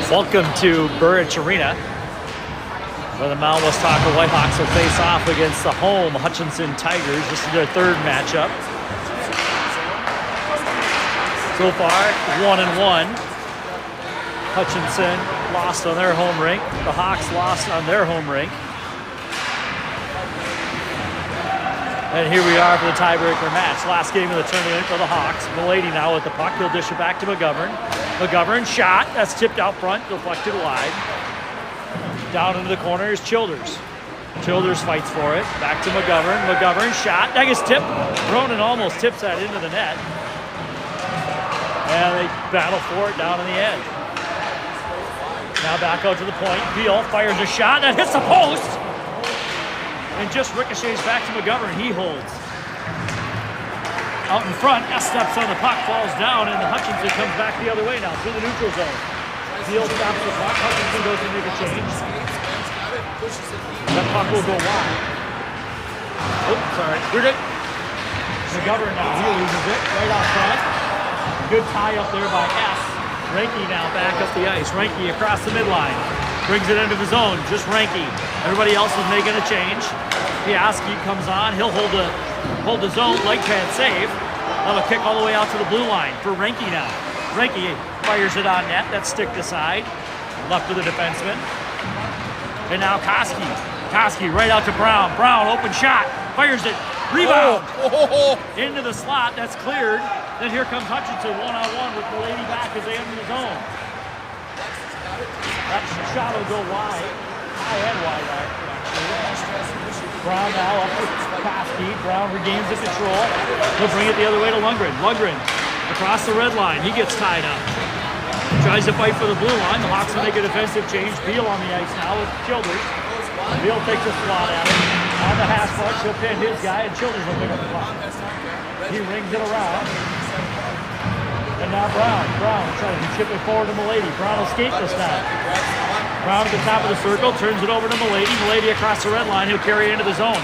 Welcome to Burrich Arena, where the Mount Westonka Whitehawks will face off against the home Hutchinson Tigers. This is their third matchup. So far, 1-1. Hutchinson lost on their home rink. The Hawks lost on their home rink. And here we are for the tiebreaker match. Last game of the tournament for the Hawks. Milady now with the puck. He'll dish it back to McGovern. McGovern shot. That's tipped out front. Deflected wide. Down into the corner is Childers. Childers fights for it. Back to McGovern. McGovern shot. That gets tipped. Ronan almost tips that into the net. And they battle for it down in the end. Now back out to the point. Beal fires a shot. That hits the post. And just ricochets back to McGovern. He holds. Out in front, S steps on the puck, falls down, and the Hutchinson comes back the other way now through the neutral zone. Beal stops the puck. Hutchinson goes to make a change. That puck will go wide. Oops, sorry. McGovern now, he loses it right out front. Good tie up there by S. Ranky now back up the ice. Ranky across the midline. Brings it into the zone, just Ranky. Everybody else is making a change. Piaski comes on, he'll hold the zone, leg pad save. Have a kick all the way out to the blue line for Ranky now. Ranky fires it on net, that's sticked aside. Left to the defenseman. And now Koski. Koski right out to Brown. Brown, open shot, fires it, rebound. Into the slot, that's cleared. Then here comes Hutchinson one-on-one with Milady back as they enter the zone. That shot will go wide, high and wide, actually. Brown now up with Koski. Brown regains the control. He'll bring it the other way to Lundgren. Lundgren across the red line. He gets tied up. Tries to fight for the blue line. The Hawks will make a defensive change. Beal on the ice now with Childers. Beal takes a swat at him. On the hash mark, he'll pin his guy, and Childers will pick up the puck. He rings it around. And now Brown trying to chip it forward to Milady. Brown will skate this time. Brown at the top of the circle, turns it over to Milady. Milady across the red line, he'll carry it into the zone.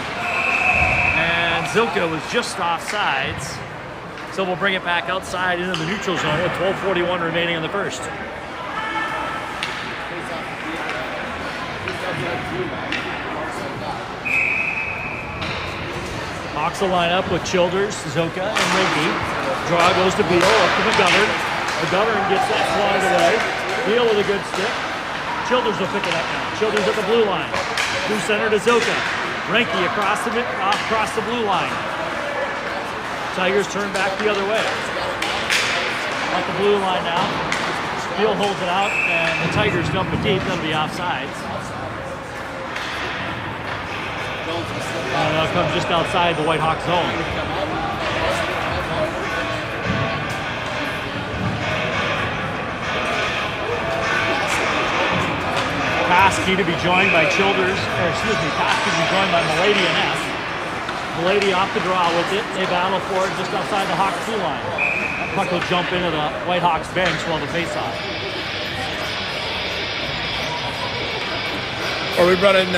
And Zilka was just off sides. So we'll bring it back outside into the neutral zone with 12:41 remaining in the first. Hawks will line up with Childers, Zoka, and Ranky. Draw goes to Beal, up to McGovern. McGovern gets that swatted away. Beal with a good stick. Childers will pick it up now. Childers at the blue line. Through center to Zoka. Ranky across the blue line. Tigers turn back the other way. Off the blue line now. Beal holds it out, and the Tigers dump it deep. That'll be offsides. And that'll come just outside the Whitehawks zone. Koski to be joined by Childers, Koski to be joined by Milady and S. Milady off the draw with it. They battle for it just outside the Hawks blue line. That puck will jump into the Whitehawks bench while the face-off. Are we running,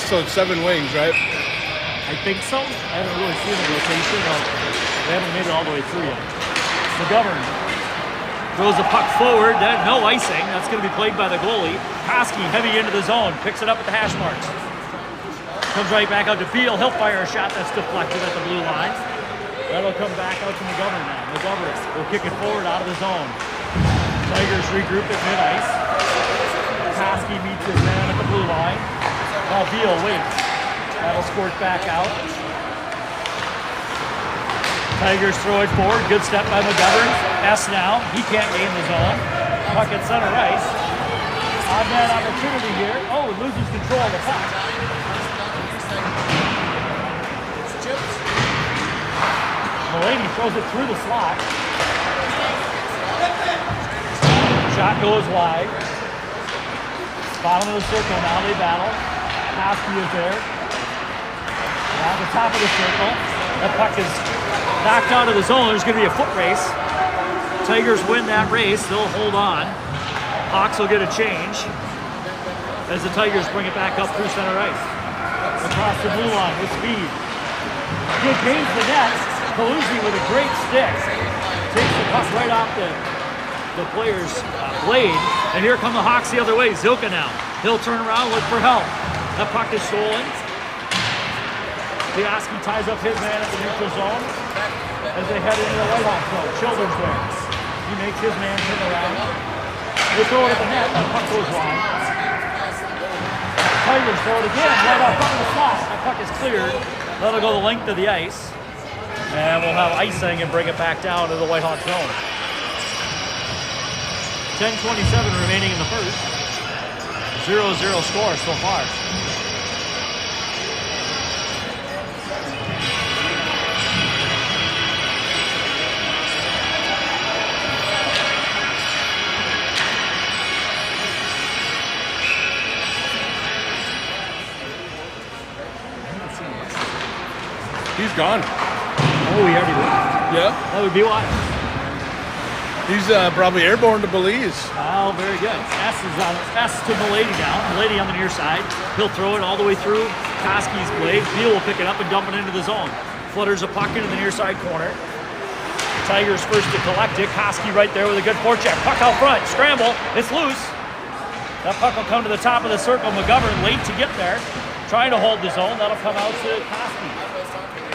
so it's 7 wings, right? I think so. I haven't really seen the rotation. They haven't made it all the way through yet. McGovern throws the puck forward. No icing. That's going to be played by the goalie. Koski heavy into the zone. Picks it up at the hash marks. Comes right back out to Beal. He'll fire a shot that's deflected at the blue line. That'll come back out to McGovern now. McGovern will kick it forward out of the zone. Tigers regroup at mid-ice. Koski meets his man at the blue line. While Beal waits. That'll squirt back out. Tigers throw it forward. Good step by McGovern. S now. He can't gain the zone. Puck at center ice. Odd man opportunity here. Oh, loses control of the puck. Milady throws it through the slot. Shot goes wide. Bottom of the circle now. They battle. Koski is there. At the top of the circle. That puck is knocked out of the zone. There's going to be a foot race. Tigers win that race. They'll hold on. Hawks will get a change as the Tigers bring it back up through center ice. Across the blue line with speed. Good gains the net. Paluzzi with a great stick. Takes the puck right off the the players' blade. And here come the Hawks the other way. Zilka now. He'll turn around, look for help. That puck is stolen. Piaski ties up his man at the neutral zone as they head into the White Hawk zone. Childers there. He makes his man turn around. They throw it at the net. That puck goes wide. Tigers throw it again. Right off front of the slot. That puck is cleared. That'll go the length of the ice. And we'll have icing and bring it back down to the White Hawk zone. 10:27 remaining in the first. 0-0 score so far. He's gone. Oh, he already left. Yep. That would be why. He's probably airborne to Belize. Oh, very good. S is on S to Milady now. Milady on the near side. He'll throw it all the way through Koski's blade. Beal will pick it up and dump it into the zone. Flutters a puck into the near side corner. Tigers first to collect it. Koski right there with a good forecheck. Puck out front. Scramble. It's loose. That puck will come to the top of the circle. McGovern late to get there. Trying to hold the zone. That'll come out to Koski.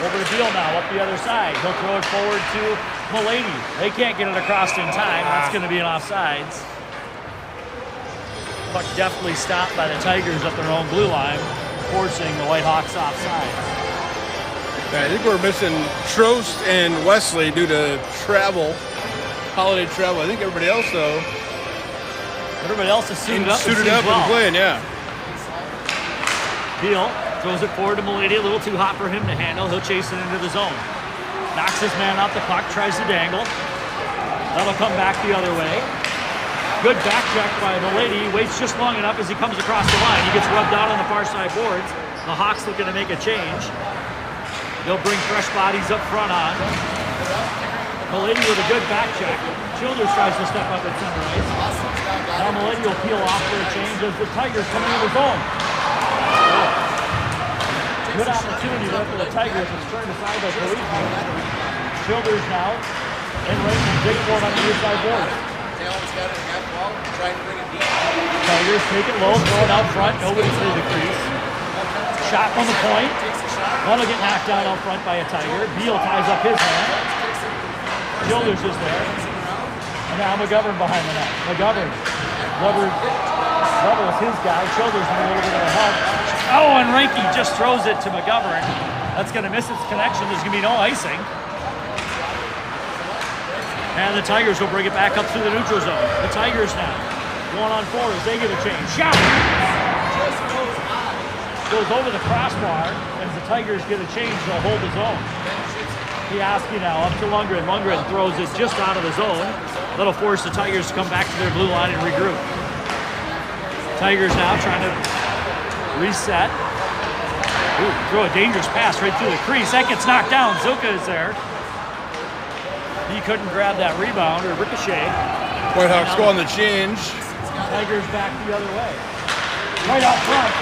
Over to Beal now, up the other side. He'll throw it forward to Milady. They can't get it across in time. That's going to be an offsides. Puck definitely stopped by the Tigers at their own blue line, forcing the White Hawks offside. Yeah, I think we're missing Trost and Wesley due to travel, holiday travel. I think everybody else, though, Everybody else is suited up. and playing, yeah. Beal throws it forward to Milady, a little too hot for him to handle. He'll chase it into the zone. Knocks his man off the puck, tries to dangle. That'll come back the other way. Good back check by Milady. Waits just long enough as he comes across the line. He gets rubbed out on the far side boards. The Hawks looking to make a change. They'll bring fresh bodies up front on. Milady with a good back check. Childers tries to step up at center ice. Now Milady will peel off for a change as the Tigers come into the zone. Good opportunity there for the Tigers. It's turned aside by Policeman. Childers now in range and dig for it on the near side board. Tigers take it low, throw it out front. Nobody through the crease. Shot from the point. That'll get knocked down out front by a Tiger. Beal ties up his man. Childers is there. And now McGovern behind the net. McGovern doubles his guy. Childers with a little bit of a help. Oh, and Reinke just throws it to McGovern. That's going to miss its connection. There's going to be no icing. And the Tigers will bring it back up through the neutral zone. The Tigers now, 1-on-4 as they get a change. Shot! Goes over the crossbar. As the Tigers get a change, they'll hold the zone. Piaski now up to Lundgren. Lundgren throws it just out of the zone. That'll force the Tigers to come back to their blue line and regroup. Tigers now trying to reset. Ooh, throw a dangerous pass right through the crease. That gets knocked down. Zilka is there. He couldn't grab that rebound or ricochet. White Hawks go on the change. Tigers back the other way. Right out front.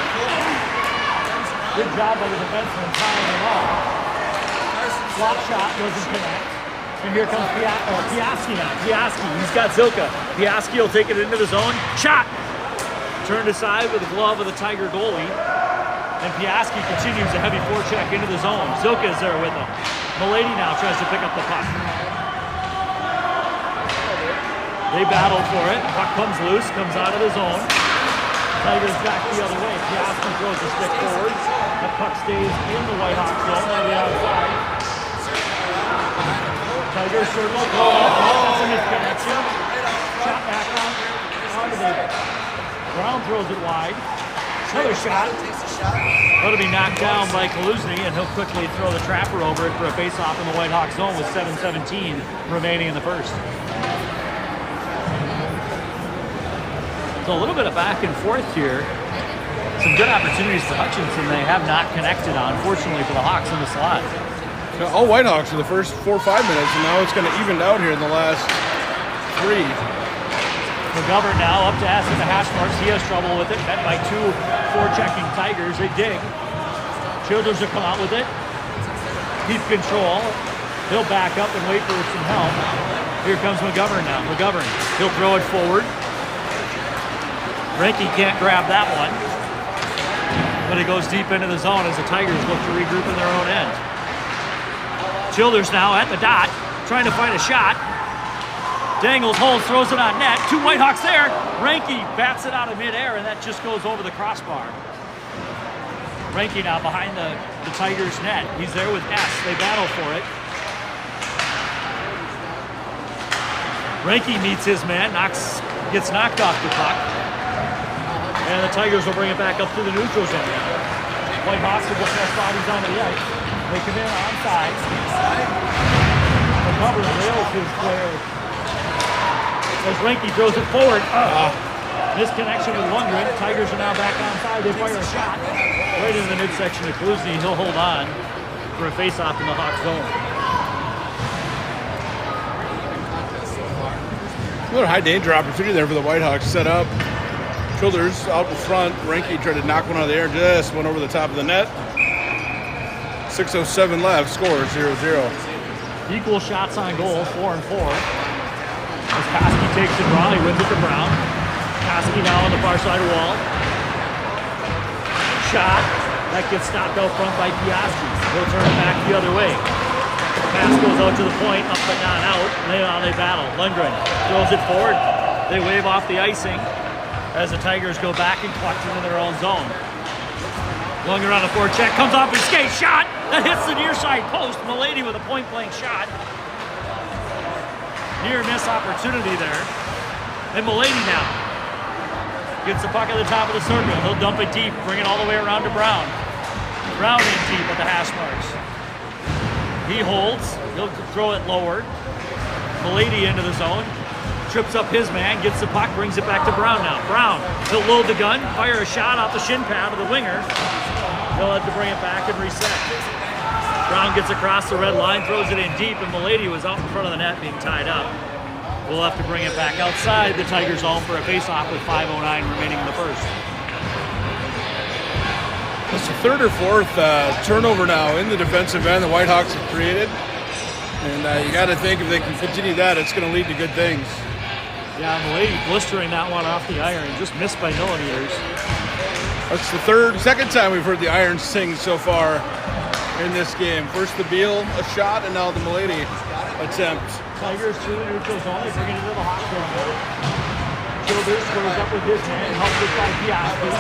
Good job by the defenseman tying him up. Slot shot doesn't connect. And here comes Piaski now. Piaski, he's got Zilka. Piaski will take it into the zone. Shot! Turned aside with the glove of the Tiger goalie. And Piaski continues a heavy forecheck into the zone. Zilka is there with him. Milady now tries to pick up the puck. They battle for it. Puck comes loose, comes out of the zone. Tigers back the other way. Piaski throws the stick forward. The puck stays in the White Hawk zone on the outside. Tigers circle, throw it up. That's a misconnection. Shot back on. Onto the Brown throws it wide. Another shot. That'll be knocked down by Kaluzny, and he'll quickly throw the trapper over it for a face-off in the White Hawk zone with 7:17 remaining in the first. So a little bit of back and forth here. Some good opportunities for Hutchinson they have not connected on, fortunately for the Hawks in the slot. All White Hawks for the first 4 or 5 minutes, and now it's going to even out here in the last 3. McGovern now up to ask at the hash marks. He has trouble with it. Met by 2 forechecking Tigers. They dig. Childers will come out with it. Keep control. He'll back up and wait for some help. Here comes McGovern now. McGovern, he'll throw it forward. Ranky can't grab that one. But it goes deep into the zone as the Tigers look to regroup in their own end. Childers now at the dot, trying to find a shot. Dangles, holds, throws it on net. 2 Whitehawks there. Ranky bats it out of midair, and that just goes over the crossbar. Ranky now behind the Tigers net. He's there with S. They battle for it. Ranky meets his man, gets knocked off the puck. And the Tigers will bring it back up to the neutral zone. Whitehawks will get their bodies onto the ice. They come in onside. The cover rails his player. As Ranky throws it forward. Misconnection with Lundgren. Tigers are now back onside. They fire a shot right into the midsection of Kluzny. He'll hold on for a face-off in the Hawks zone. Another high danger opportunity there for the Whitehawks. Set up. Childers out in front. Ranky tried to knock one out of the air. Just went over the top of the net. 6:07 left. Score 0-0. Equal shots on goal, 4 and 4. As Koski takes it wrong, he wins it to Brown. Koski now on the far side wall. Shot. That gets stopped out front by Piastri. He'll turn it back the other way. Pass goes out to the point, up but not out. Now they battle. Lundgren throws it forward. They wave off the icing as the Tigers go back and collect it in their own zone. Lundgren on the forecheck, comes off his skate, shot! That hits the near side post. Milady with a point-blank shot. Near miss opportunity there. And Milady now gets the puck at the top of the circle. He'll dump it deep, bring it all the way around to Brown. Brown in deep at the hash marks. He holds, he'll throw it lower. Milady into the zone, trips up his man, gets the puck, brings it back to Brown now. Brown, he'll load the gun, fire a shot off the shin pad of the winger. He'll have to bring it back and reset. Brown gets across the red line, throws it in deep, and Milady was out in front of the net being tied up. We'll have to bring it back outside the Tigers zone for a face-off with 5:09 remaining in the first. It's the third or fourth turnover now in the defensive end the Whitehawks have created. And you got to think if they can continue that, it's going to lead to good things. Yeah, Milady blistering that one off the iron, just missed by millimeters. That's the second time we've heard the Irons sing so far in this game. First the Beal, a shot, and now the Milady attempt. Tigers through the neutral zone, they bring it into the hot zone. Childers squares up with his man, helped it by Piastri.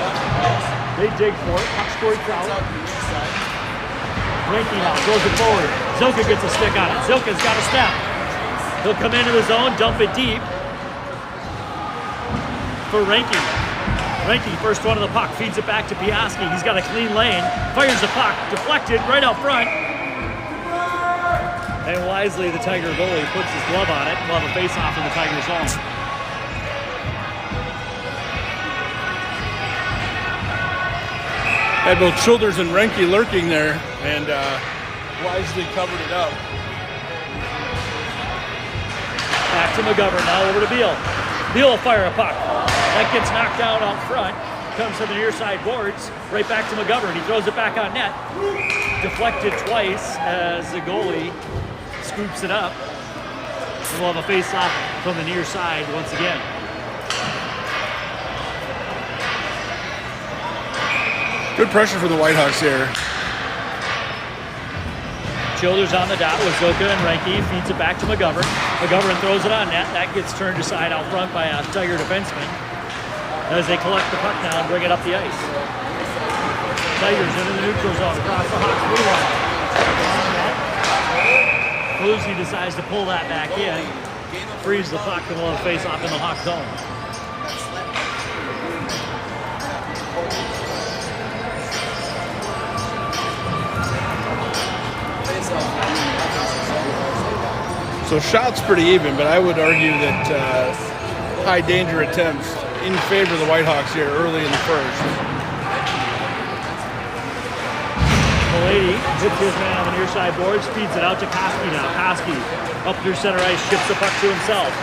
They dig for it, puck squirts out. Ranky now throws it forward. Zilka gets a stick on it. Zilka's got a step. He'll come into the zone, dump it deep for Ranky. Ranky, first one of the puck, feeds it back to Piastri. He's got a clean lane, fires the puck, deflected right out front. And wisely, the Tiger goalie puts his glove on it. We'll have a face-off in the Tiger zone. Had both Childers and Ranky lurking there, and wisely covered it up. Back to McGovern, now over to Beal. Beal will fire a puck. That gets knocked down out front. Comes to the near side boards. Right back to McGovern. He throws it back on net. Deflected twice as the goalie scoops it up. And we'll have a face-off from the near side once again. Good pressure from the Whitehawks here. Childers on the dot with Zilka and Ranky, feeds it back to McGovern. McGovern throws it on net. That gets turned aside out front by a Tiger defenseman as they collect the puck now and bring it up the ice. Tigers into the neutral zone across the Hawks blue line. Kluzny decides to pull that back in, frees the puck, and we'll have a face-off in the Hawk zone. So shots pretty even, but I would argue that high danger attempts in favor of the Whitehawks here early in the first. Milady hits his man on the near side boards, feeds it out to Koski now. Koski up through center ice, ships the puck to himself.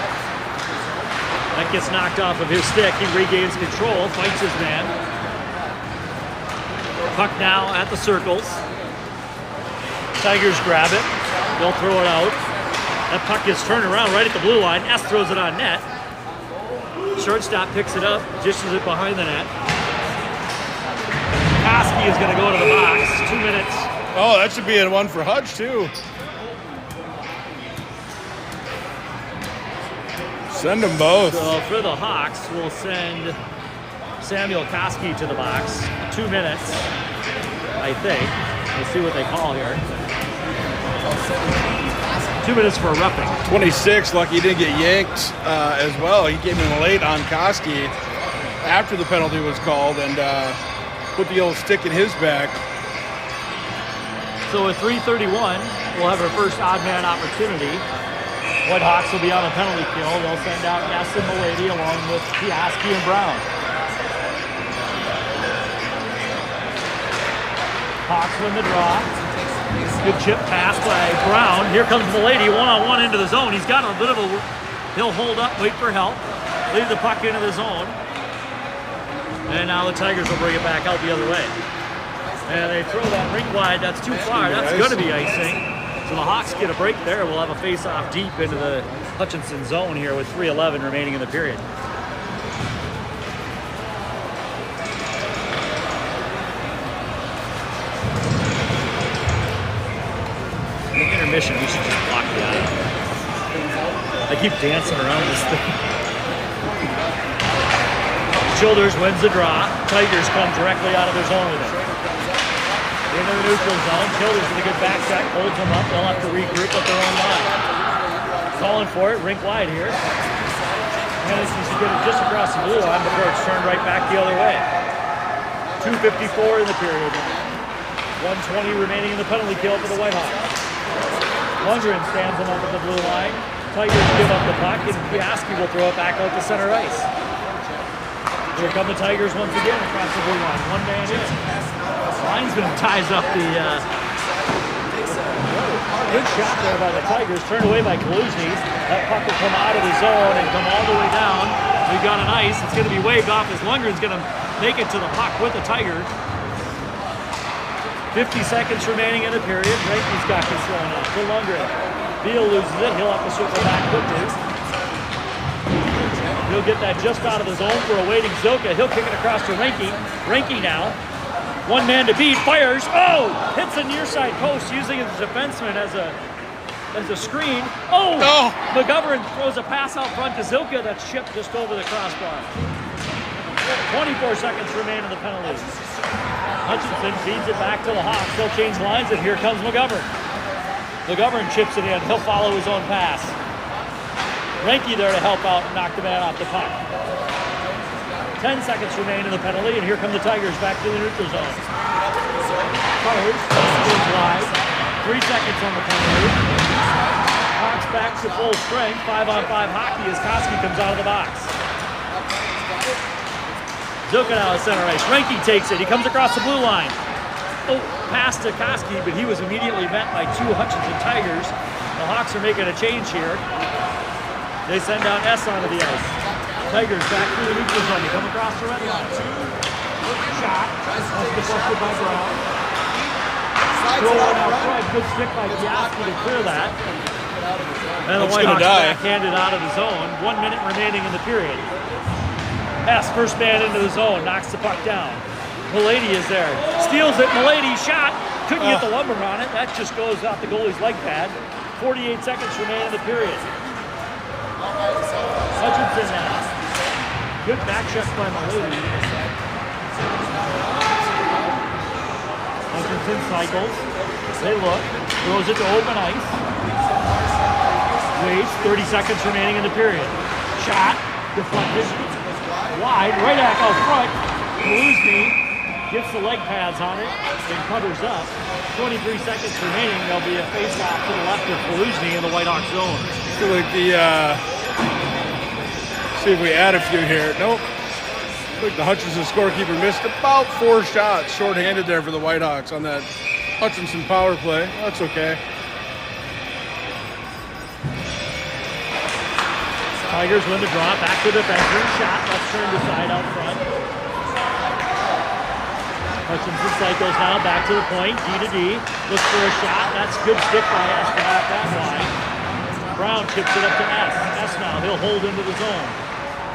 That gets knocked off of his stick. He regains control, fights his man. Puck now at the circles. Tigers grab it. They'll throw it out. That puck gets turned around right at the blue line. S throws it on net. Shortstop picks it up, dishes it behind the net. Koski is going to go to the box. 2 minutes. Oh, that should be a one for Hutch, too. Send them both. So for the Hawks, we'll send Samuel Koski to the box. 2 minutes, I think. We'll see what they call here. 2 minutes for a roughing. 26, lucky he didn't get yanked as well. He came in late on Koski after the penalty was called and put the old stick in his back. So with 3:31, we'll have our first odd man opportunity. White Hawks will be on a penalty kill. They'll send out Ness and Milady along with Piaski and Brown. Hawks win the draw. Good chip pass by Brown. Here comes Milady, one-on-one into the zone. He's got a bit of a... He'll hold up, wait for help. Leave the puck into the zone. And now the Tigers will bring it back out the other way. And they throw that rink wide. That's too far. That's going to be icing. So the Hawks get a break there. We'll have a face-off deep into the Hutchinson zone here with 3:11 remaining in the period. In the intermission, we should just block the eye. I keep dancing around this thing. Childers wins the draw. Tigers come directly out of their zone with it. Into the neutral zone. Childers with a good back check. Holds them up. They'll have to regroup at their own line. Calling for it. Rink wide here. Hennessy should get it just across the blue line before it's turned right back the other way. 2:54 in the period. 1:20 remaining in the penalty kill for the Whitehawks. Lundgren stands them up at the blue line. Tigers give up the puck, and Piaski will throw it back out to center ice. Here come the Tigers once again across the blue line. One man in. Linesman ties up the... good shot there by the Tigers. Turned away by Kaluzny. That puck will come out of the zone and come all the way down. We've got an ice. It's going to be waved off as Lundgren's going to make it to the puck with the Tiger. 50 seconds remaining in the period. Ranky's got this thrown out to Lundgren. Beal loses it. He'll have to circle back quickly. He'll get that just out of the zone for a waiting Zilka. He'll kick it across to Ranky. Ranky now. One man to beat. Fires. Oh! Hits the near side post using his defenseman as a screen. Oh! McGovern throws a pass out front to Zilka that's chipped just over the crossbar. 24 seconds remain in the penalty. Hutchinson feeds it back to the Hawks. They'll change lines, and here comes McGovern. McGovern chips it in. He'll follow his own pass. Ranky there to help out and knock the man off the puck. 10 seconds remain in the penalty, and here come the Tigers back to the neutral zone. Fires, goes wide. 3 seconds on the penalty. Hawks back to full strength. 5-on-5 hockey as Koski comes out of the box. Zilka now at center ice. Ranky takes it. He comes across the blue line. Oh, pass to Koski, but he was immediately met by two Hutchinson Tigers. The Hawks are making a change here. They send down S onto the ice. Tigers back through the neutral zone. They come across the red line. Shot. That's deflected by Brown. Throw one out front. Good stick by Piaski to clear that. And the Whitehawks backhanded out of the zone. 1 minute remaining in the period. S, first man into the zone, knocks the puck down. Milady is there. Steals it. Milady shot. Couldn't get the lumber on it. That just goes off the goalie's leg pad. 48 seconds remain in the period. Hutchinson now. Good back check by Milady. Hutchinson cycles. They look. Throws it to open ice. Waits. 30 seconds remaining in the period. Shot. Deflected. Wide. Right back out front. Kaluzny gets the leg pads on it and covers up. 23 seconds remaining. There'll be a face-off to the left of Kaluzny in the Whitehawks zone. I feel like see if we add a few here. Nope. I think the Hutchinson scorekeeper missed about 4 shots shorthanded there for the Whitehawks on that Hutchinson power play. That's okay. Tigers win the draw. Back to the defender. Shot. Let's turn the side out front. Hutchinson cycles now. Back to the point. D to D. Looks for a shot. That's good stick by Espen off that line. Brown kicks it up to S. S now, he'll hold into the zone.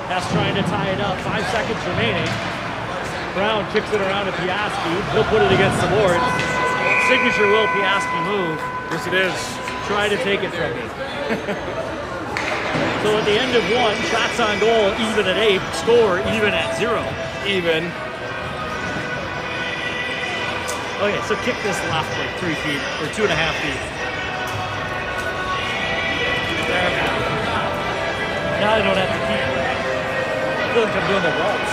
S trying to tie it up, 5 seconds remaining. Brown kicks it around to Piaski. He'll put it against the boards. Signature will Piaski move. Yes, it is. Try to take it from me. So at the end of 1, shots on goal even at 8, score even at 0. Even. Okay, so kick this left like 3 feet or 2.5 feet. There we go. Now I don't have to keep it. I feel like I'm doing the runs.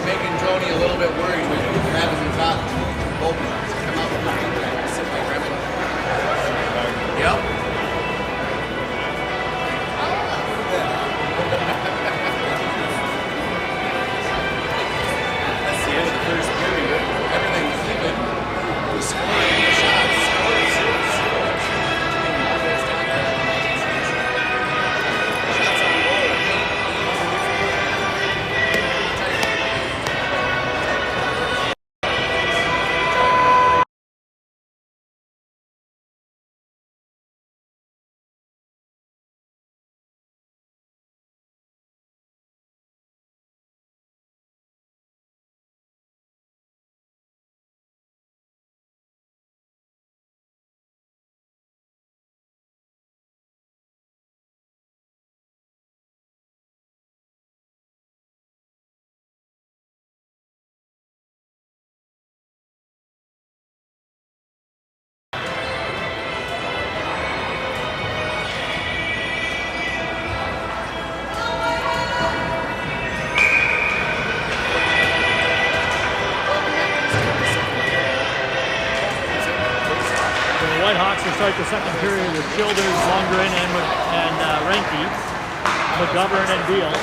Making Joni a little bit worried with grabbing the top. Both come out behind that. Sit by grabbing. Yep. That's the end of the first period. Everything was even. We scored the shots. Shots on goal. Whitehawks will start the second period with Childers, Lundgren, and Renke, McGovern, and Beal.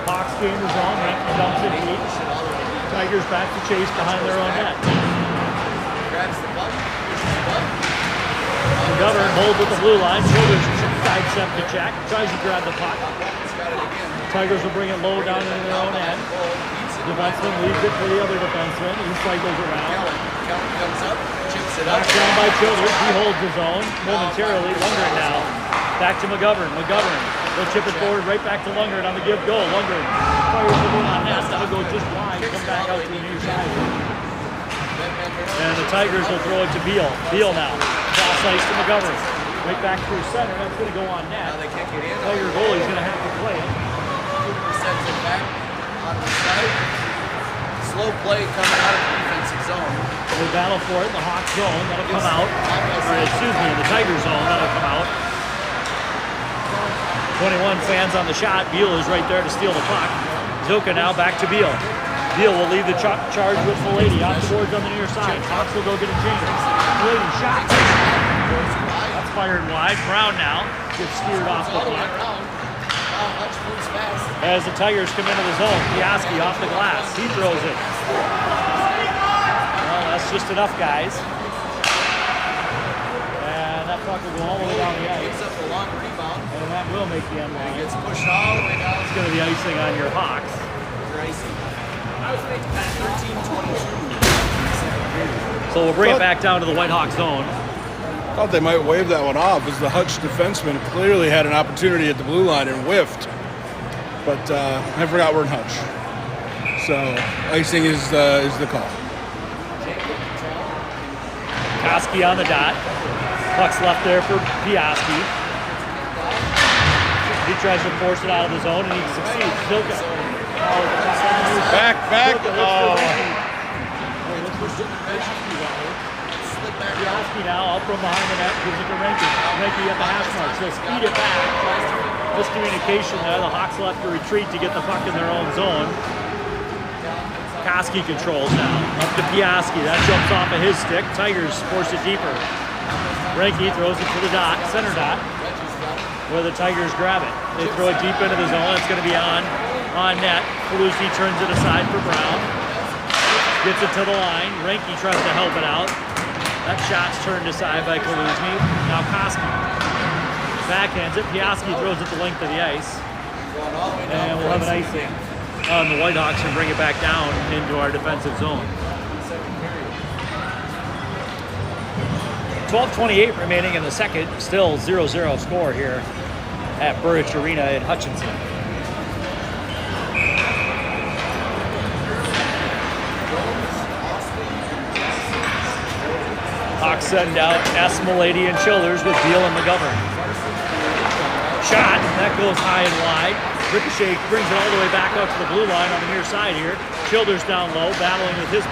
Hawks gain the zone, Renke dumps it deep. Tigers back to chase behind their own net. McGovern holds with the blue line. Childers sidestep to check, tries to grab the puck. Tigers will bring it low down into their own end. Defenseman leaves it for the other defenseman. He cycles around. Comes up, chips it up. Back down by Childers. He holds his own momentarily. Lundgren now. Back to McGovern. McGovern. They'll chip it forward right back to Lundgren on the give goal. Lundgren fires it in on net. That'll go just wide. Come back out to the near side. And the Tigers will throw it to Beal. Beal now. Cross ice to McGovern. Right back through center. That's going to go on net. Now they kick it in. Tiger goalie's going to have to play it. Sends it back on the side. Slow play coming out of the defensive zone. They battle for it in the Hawk zone. That'll come out. Or excuse me, in the Tiger zone. That'll come out. 21 fans on the shot. Beal is right there to steal the puck. Zoka now back to Beal. Beal will leave the charge with Milady. Off the boards on the near side. Hawks will go get a change. Milady shot. That's fired wide. Brown now gets steered off the puck. As the Tigers come into the zone, Piaski off the glass. He throws it. Well, that's just enough, guys. And that puck will go all the way down the ice. Picks up a long rebound. And that will make the end line. Gets pushed all the way down. It's going to be icing on your Hawks. I was thinking 13-22. So we'll bring it back down to the Whitehawk zone. Thought they might wave that one off as the Hutch defenseman clearly had an opportunity at the blue line and whiffed. But I forgot we're in Hutch. So icing is the call. Koski on the dot. Puck's left there for Piaski. He tries to force it out of the zone and he succeeds. Zoka. Back. Oh. Piaski now up from behind the net, gives it to Renke. Renke at the half mark. So speed it back. Miscommunication there. The Hawks will have to retreat to get the puck in their own zone. Koski controls now. Up to Piaski. That jumps off of his stick. Tigers force it deeper. Renke throws it to the dot, center dot, where the Tigers grab it. They throw it deep into the zone. It's going to be on net. Palusi turns it aside for Brown. Gets it to the line. Renke tries to help it out. That shot's turned aside by Kaluzny. Now Koski backhands it. Piaski throws it the length of the ice. And we'll have an icing on the Whitehawks and bring it back down into our defensive zone. 12:28 remaining in the second. Still 0-0 score here at Burridge Arena in Hutchinson. Hawks send out S. Milady and Childers with Beal and McGovern. Shot, that goes high and wide. Ricochet brings it all the way back up to the blue line on the near side here. Childers down low, battling with his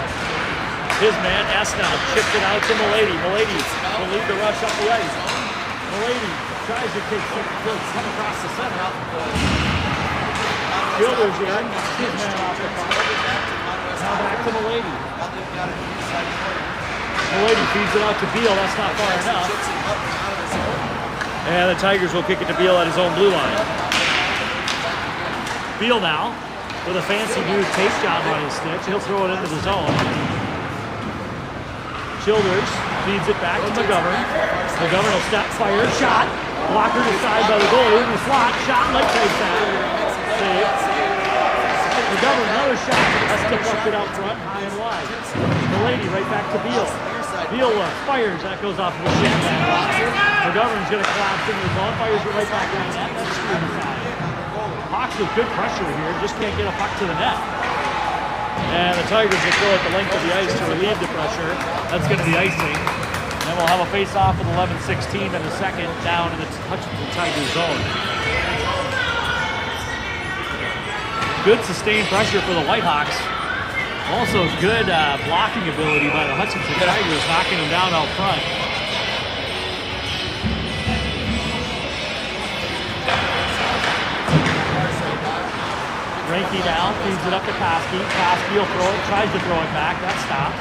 man. S now chips it out to Milady. Milady will lead the rush up the ice. Milady tries to take come across the center. Childers in, his man off the puck. Now back to Milady. Milady feeds it out to Beal. That's not far enough. And the Tigers will kick it to Beal at his own blue line. Beal now with a fancy new tape job on his stick. He'll throw it into the zone. Childers feeds it back to McGovern. McGovern will step, fire, shot. Blocker to side by the goalie in the slot. Shot, leg takes that. Save. McGovern, another shot. That's deflected out front, high and wide. Milady right back to Beal. Beal fires, that goes off of the shin pad. McGovern's going to collapse into the zone, fires it right back on net. That's screwed aside. Hawks with good pressure here, just can't get a puck to the net. And the Tigers will throw at the length of the ice to relieve the pressure. That's going to be icing. And we'll have a face-off with 11-16 in the second down in the Hutchinson Tigers zone. Good sustained pressure for the Whitehawks. Also good blocking ability by the Hutchinson Tigers, knocking them down out front. Ranky now feeds it up to Koski. Koski will throw it, tries to throw it back. That's stopped.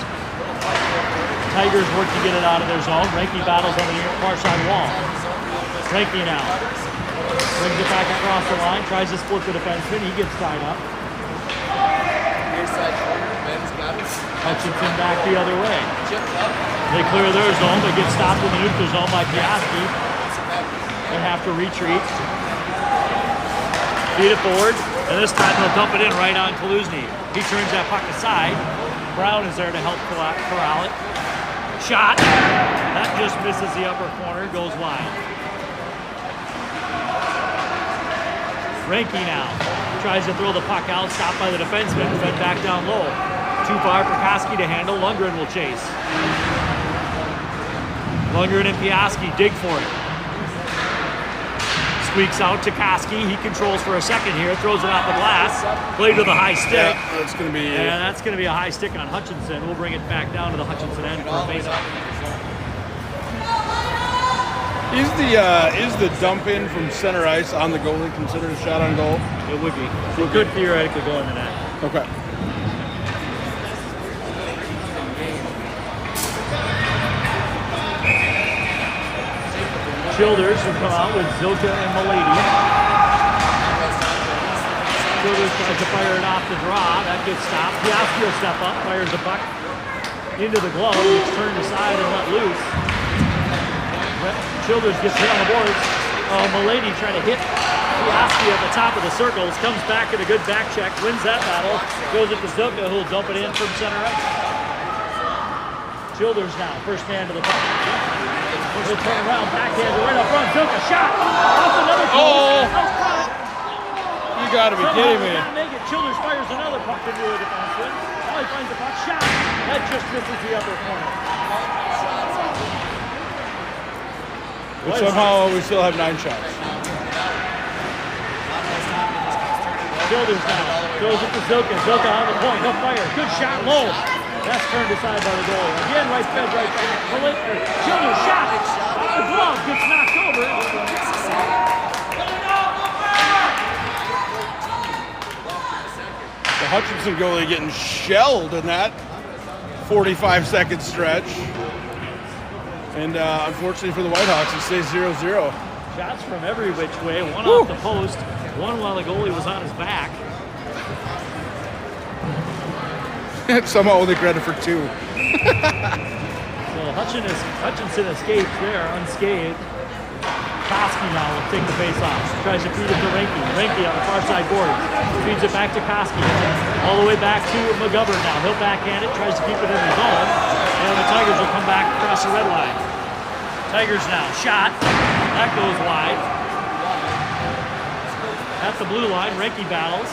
Tigers work to get it out of their zone. Ranky battles on the far side wall. Ranky now brings it back across the line, tries to split the defenseman. He gets tied up. Hutchinson back the other way. They clear their zone, but get stopped in the neutral zone by Piaski. They have to retreat. Feed it forward, and this time they'll dump it in right on Kaluzny. He turns that puck aside. Brown is there to help corral it. Shot. That just misses the upper corner, goes wide. Ranky now tries to throw the puck out, stopped by the defenseman, fed back down low. Too far for Koski to handle. Lundgren will chase. Lundgren and Piaski dig for it. Squeaks out to Koski. He controls for a second here. Throws it off the glass. Played with a high stick. Yeah, that's going to be. And that's going to be a high stick on Hutchinson. We'll bring it back down to the Hutchinson end for a face-off. Is the dump in from center ice on the goalie considered a shot on goal? It would be. It could theoretically go in the net. Okay. Childers will come out with Zilka and Milady. Childers tries to fire it off the draw. That gets stopped. Piaski will step up, fires the puck into the glove. It's turned aside and let loose. Childers gets hit on the boards. Milady trying to hit Piaski at the top of the circles. Comes back at a good back check. Wins that battle. Goes up to Zilka, who'll dump it in from center ice. Childers now, first man to the puck. He'll turn around, backhand right up front. Zilka shot. That's another goal. You got to be kidding me. Make it. Childers fires another puck into a defenseman. Now he finds the puck. Shot. That just misses the upper corner. But somehow we still have 9 shots. Childers now throws it to Zilka. Zilka on the point. He'll fire. Good shot low. That's turned aside by the goalie. Again, right fed, right back. Childers shot. Off the glove. Gets knocked over. The Hutchinson goalie getting shelled in that 45-second stretch. And unfortunately for the Whitehawks, it stays 0-0. Shots from every which way. One off the post. One while the goalie was on his back. Somehow only credit for 2. So Hutchinson escapes there unscathed. Koski now will take the face off. Tries to feed it to Reinke. Reinke on the far side board. Feeds it back to Koski. All the way back to McGovern now. He'll backhand it. Tries to keep it in his zone. And the Tigers will come back across the red line. Tigers now. Shot. That goes wide. At the blue line, Reinke battles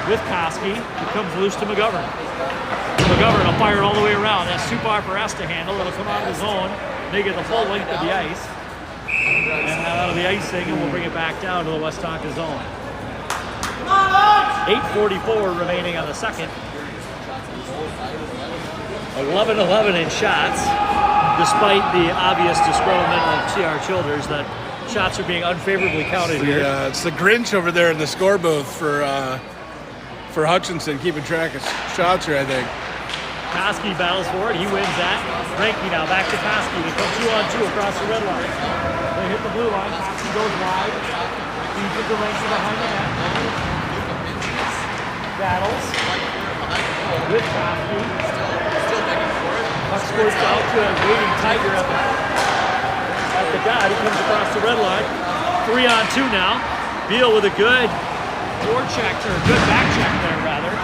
with Koski. It comes loose to McGovern. McGovern will fire it all the way around. That's too far for us to handle. It'll come out of the zone. Make it the full length of the ice. And out of the icing, and we'll bring it back down to the Westonka zone. 8:44 remaining on the second. 11-11 in shots, despite the obvious disgruntlement of C.R. Childers that shots are being unfavorably counted here. Yeah, it's the Grinch over there in the score booth for Hutchinson, keeping track of shots here, I think. Koski battles for it. He wins that. Reinke now back to Koski. They come 2-on-2 across the red line. They hit the blue line. Koski goes wide. Feeds it to Reinke behind the net. Battles with Koski. Puck squirts out to a waiting Tiger at the dot. He comes across the red line. 3-on-2 now. Beal with a good forecheck, or a good back check there, rather.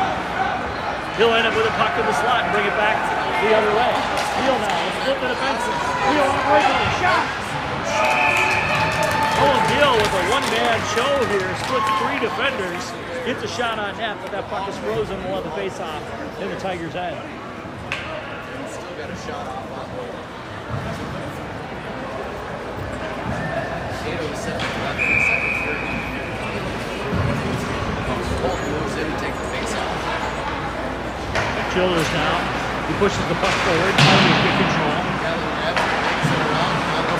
He'll end up with a puck in the slot and bring it back the other way. Beal now, let's flip the defensive. Beal on the right line, shot! Owen Beal with a one-man show here, splits 3 defenders, gets a shot on net, but that puck is frozen. We'll have the face-off in the Tigers' end. Still got a shot off on goal. 8:07 left in the second period. Bolt moves in to take the face off. Childers now. He pushes the puck forward. Tigers get control.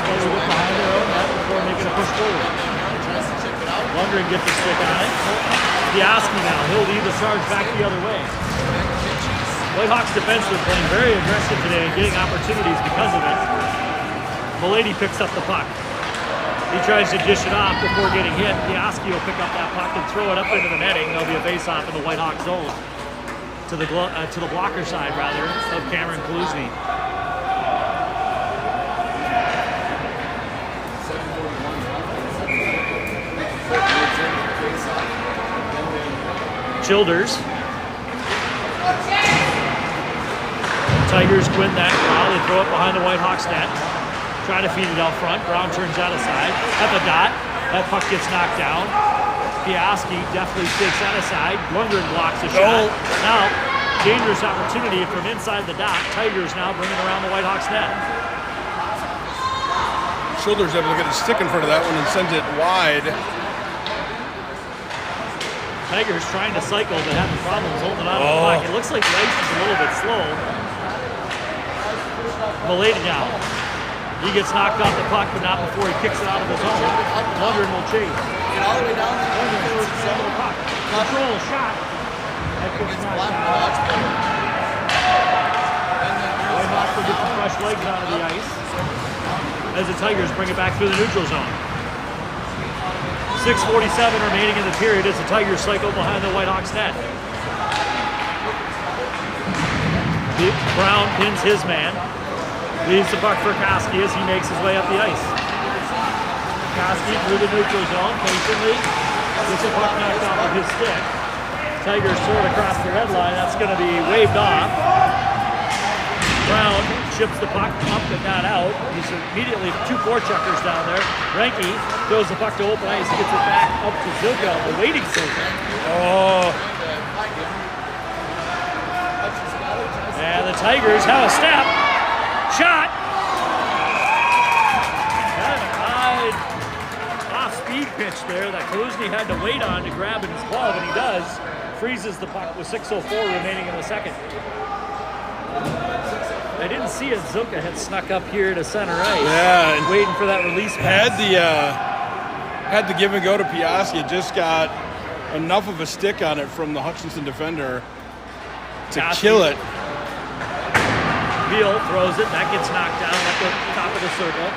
Forward with behind their own net before making a push forward. Lundgren gets a stick on it. Piaski now. He'll lead the charge back the other way. Whitehawks defense was playing very aggressive today and getting opportunities because of it. Milady picks up the puck. He tries to dish it off before getting hit. Piaski will pick up that puck and throw it up into the netting. There'll be a face-off in the Whitehawk zone. To the blocker side, rather, of Cameron Kaluzny. Childers. Tigers win that foul. They throw it behind the Whitehawks net. Try to feed it out front. Brown turns out aside. At the dot. That puck gets knocked down. Piaski definitely takes that aside. Lundgren blocks the shot. Now, dangerous opportunity from inside the dot. Tigers now bringing around the Whitehawks net. Childers able to get a stick in front of that one and sends it wide. Tigers trying to cycle, but having problems holding on to the puck. It looks like the ice is a little bit slow. Milady now. He gets knocked off the puck, but not before he kicks it out of his own. Lundgren will chase. Get all the way down there. Lundgren throws it into the puck. Control shot. That gets knocked down. Whitehawks will get some fresh legs out of the ice as the Tigers bring it back through the neutral zone. 6:47 remaining in the period as the Tigers cycle behind the Whitehawks net. Brown pins his man. Leaves the puck for Koski as he makes his way up the ice. Koski through the neutral zone, patiently gets the puck knocked off of his stick. Tigers throw it across the red line. That's going to be waved off. Brown chips the puck up and not out. He's immediately 2 forecheckers down there. Reinke throws the puck to open ice, gets it back up to Zilka, the waiting Zilka. And the Tigers have a step. Shot! Kind of an odd off-speed pitch there that Kaluzny had to wait on to grab in his glove, and he does. Freezes the puck with 6:04 remaining in the second. I didn't see it. Zilka had snuck up here to center ice. Yeah, and waiting for that release pass. Had the give and go to Piaski. It just got enough of a stick on it from the Hutchinson defender to kill it. Beal throws it. That gets knocked down at the top of the circle.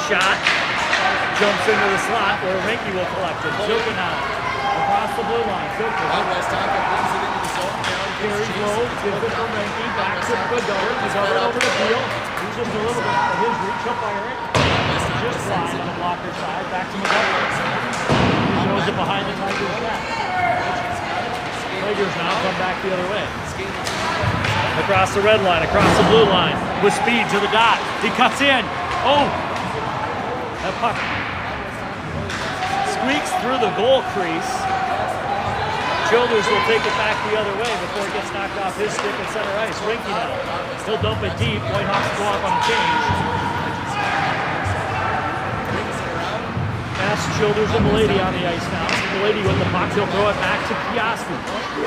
Shot. Jumps into the slot where Reinke will collect it. Zilka now. Across the blue line. Zilka. Westonka brings it into the zone. Carries low. Gives it from Reinke. Back to McGovern. McGovern over to Beal. He's just a little bit out of his reach. He'll fire it. just blind on the blocker side. Back to McGovern. He throws it behind the Tigers net. Tigers now come back the other way. Across the red line, across the blue line, with speed to the dot. He cuts in. Oh! That puck squeaks through the goal crease. Childers will take it back the other way before it gets knocked off his stick at center ice. Rinky now. He'll dump it deep. Whitehawks go up on a change. Pass Childers and Milady on the ice now. Milady with the puck. He'll throw it back to Piaski.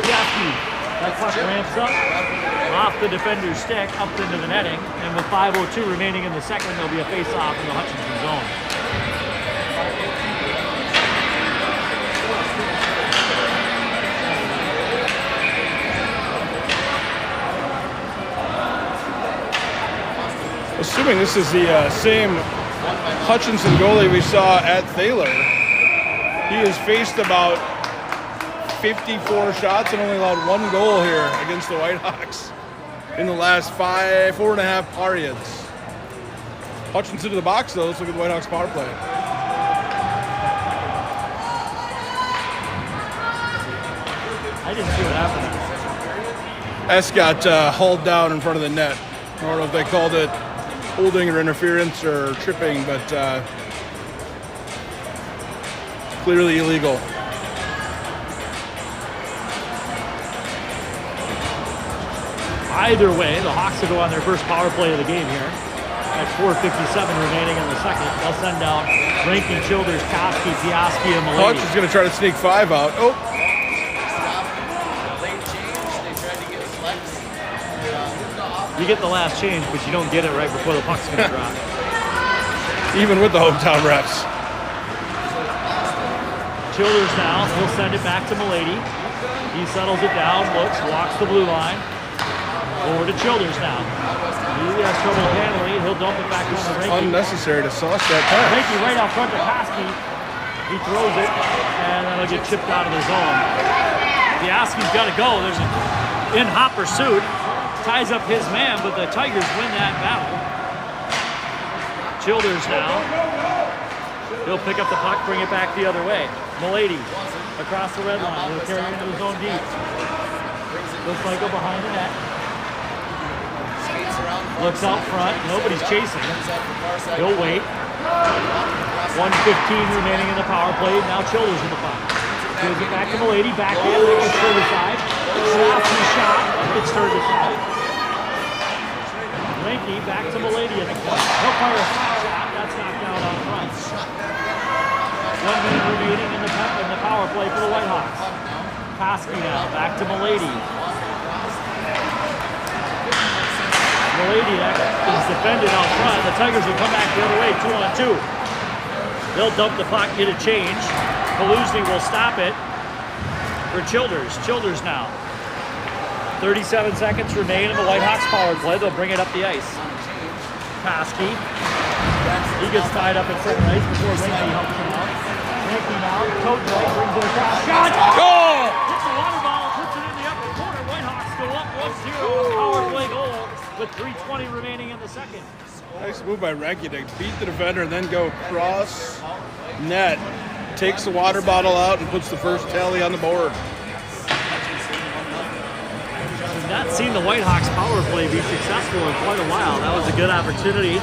Piaski. That puck ramps up off the defender's stick up into the netting. And with 5:02 remaining in the second, there'll be a face-off in the Hutchinson zone. Assuming this is the same Hutchinson goalie we saw at Thaler, he has faced about 54 shots and only allowed 1 goal here against the Whitehawks in the last 4.5 periods. Hutchinson to the box though. Let's look at the Whitehawks power play. I didn't see what happened. S got hauled down in front of the net. I don't know if they called it holding or interference or tripping, but clearly illegal. Either way, the Hawks will go on their first power play of the game here. At 4:57 remaining in the second, they'll send out Rankin, Childers, Koski, Piaski, and Milady. Hutch is going to try to sneak 5 out. Oh, you get the last change, but you don't get it right before the puck's going to drop. even with the hometown refs. Childers now, he'll send it back to Milady. He settles it down, looks, walks the blue line. Over to Childers now. He has trouble handling it. He'll dump it back over to Ranky. Unnecessary to sauce that pass. Ranky right out front to Koski. He throws it, and that'll get chipped out of the zone. Piaski's got to go. There's an in-hop pursuit. Ties up his man, but the Tigers win that battle. Childers now. He'll pick up the puck, bring it back the other way. Milady across the red line. He'll carry it into the zone deep. He'll cycle behind the net. Looks out front. Nobody's chasing. He'll wait. 1:15 remaining in the power play. Now Childers with the puck. Gives it back to Milady. Backhand. It's turned aside. Slaps the shot. It's turned aside. Ranky back to Milady at the point. He'll fire a shot. That's knocked down on front. 1 minute remaining in the power play for the Whitehawks. Koski now. Back to Milady. Milady is defended out front. The Tigers will come back the other way, 2-on-2. They'll dump the puck, get a change. Kaluzny will stop it for Childers. Childers now. 37 seconds remain in the Whitehawks power play. They'll bring it up the ice. Koski. He gets tied up at center ice before Ranky helps him out. Ranky now, toe drag, brings it across. Shot! Goal! Hits the water ball, puts it in the upper corner. Whitehawks go up 1-0 on a power play goal with 3:20 remaining in the second. Nice move by Ranky to beat the defender and then go cross net. Takes the water bottle out and puts the first tally on the board. I've not seen the Whitehawks power play be successful in quite a while. That was a good opportunity.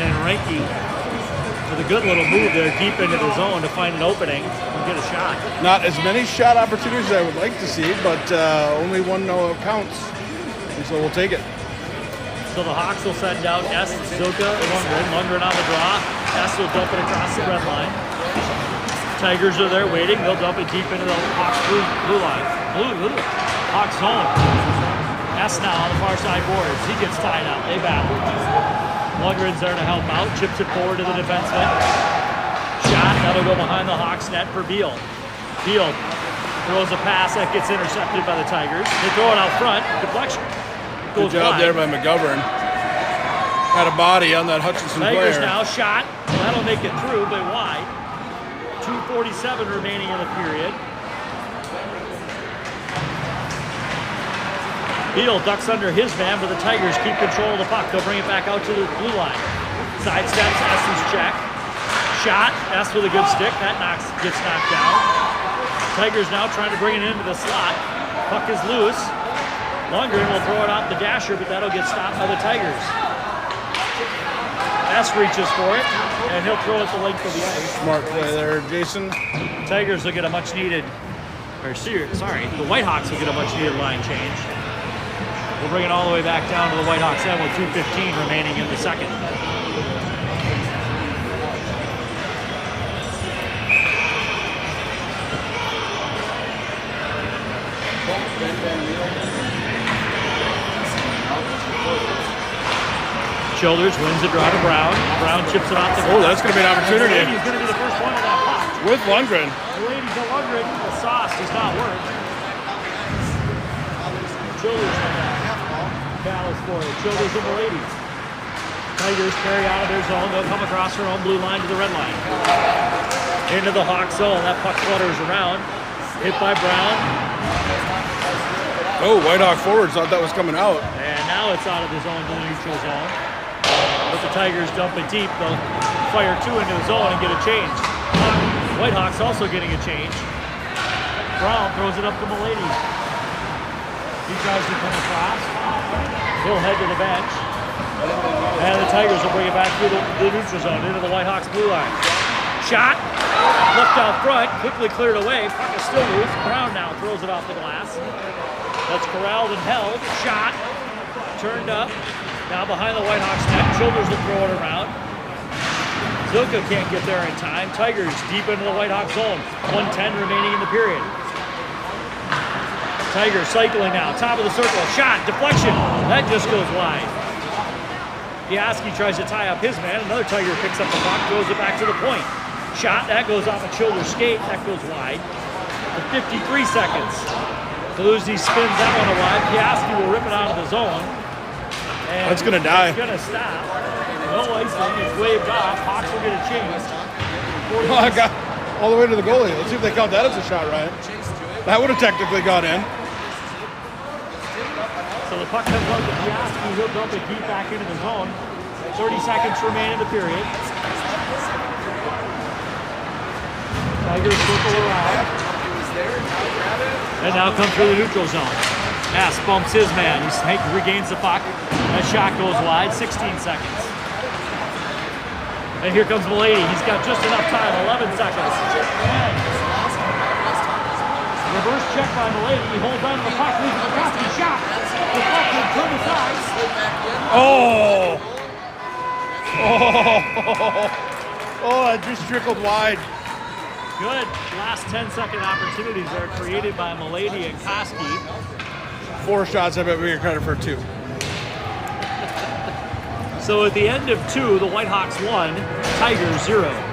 And Ranky with a good little move there deep into the zone to find an opening and get a shot. Not as many shot opportunities as I would like to see, but only one no counts. And so we'll take it. So the Hawks will send out S, Zilka, Lundgren. Lundgren on the draw. S will dump it across the red line. Tigers are there waiting. They'll dump it deep into the Hawks blue line. Hawks zone. S now on the far side boards. He gets tied out. They battle. Lundgren's there to help out. Chips it forward to the defenseman. Shot. That'll go behind the Hawks net for Beal. Beal throws a pass that gets intercepted by the Tigers. They throw it out front. Deflection. Good job there by McGovern. Had a body on that Hutchinson Tigers player. now shot. That'll make it through, but wide. 2:47 remaining in the period. Beal ducks under his man, but the Tigers keep control of the puck. They'll bring it back out to the blue line. Sidesteps, Essen's check. Shot, that's with a good stick. That gets knocked down. Tigers now trying to bring it into the slot. Puck is loose. Lundgren will throw it out the dasher, but that'll get stopped by the Tigers. S reaches for it, and he'll throw it the length of the ice. Smart play there, Jason. Tigers will get a much needed, the Whitehawks will get a much needed line change. We'll bring it all the way back down to the Whitehawks end with 2:15 remaining in the second. Childers wins the draw to Brown. Brown chips it off the Oh, that's going to be an opportunity. He's going to be the first one on that puck. With Lundgren. The ladies of Lundgren, the sauce does not work. Childers on that. Ballas for it. Childers and the ladies. Tigers carry out of their zone. They'll come across their own blue line to the red line. Into the Hawk zone. That puck flutters around. Hit by Brown. Oh, Whitehawk forwards thought that was coming out. And now it's out of the zone to the neutral zone. But the Tigers dump it deep. They'll fire two into the zone and get a change. Whitehawks also getting a change. Brown throws it up to Milady. He tries to come across. He'll head to the bench. And the Tigers will bring it back through the neutral zone into the Whitehawks blue line. Shot. Left out front. Quickly cleared away. Puck is still loose. Brown now throws it off the glass. That's corralled and held. Shot. Turned up. Now behind the Whitehawks net. Childers will throw it around. Zilka can't get there in time. Tigers deep into the Whitehawks zone. 1:10 remaining in the period. Tigers cycling now. Top of the circle. Shot. Deflection. That just goes wide. Piaski tries to tie up his man. Another Tiger picks up the puck. Throws it back to the point. Shot. That goes off a Childers skate. That goes wide. For 53 seconds. Kaluzzi spins that one wide. Piaski will rip it out of the zone. And that's going to die. It's going to stop. No icing. It's waved off. Hawks will get a change. Oh, I got all the way to the goalie. Let's see if they count that as a shot, Ryan. That would have technically got in. So the puck comes out to Piaski. He'll dump it deep back into the zone. 30 seconds remain in the period. Tigers circle around. And now come through the neutral zone. Ass bumps his man. He regains the puck. That shot goes wide. 16 seconds. And here comes Milady. He's got just enough time. 11 seconds. Reverse check by Milady. He holds on to the puck. Leaves the puck. Shot. Deflected. Turn aside. Oh! Oh, that just trickled wide. Good last 10-second opportunities are created by Milady and Koski. 4 shots, I bet we get credit for 2. So at the end of 2, the Whitehawks 1, Tigers 0.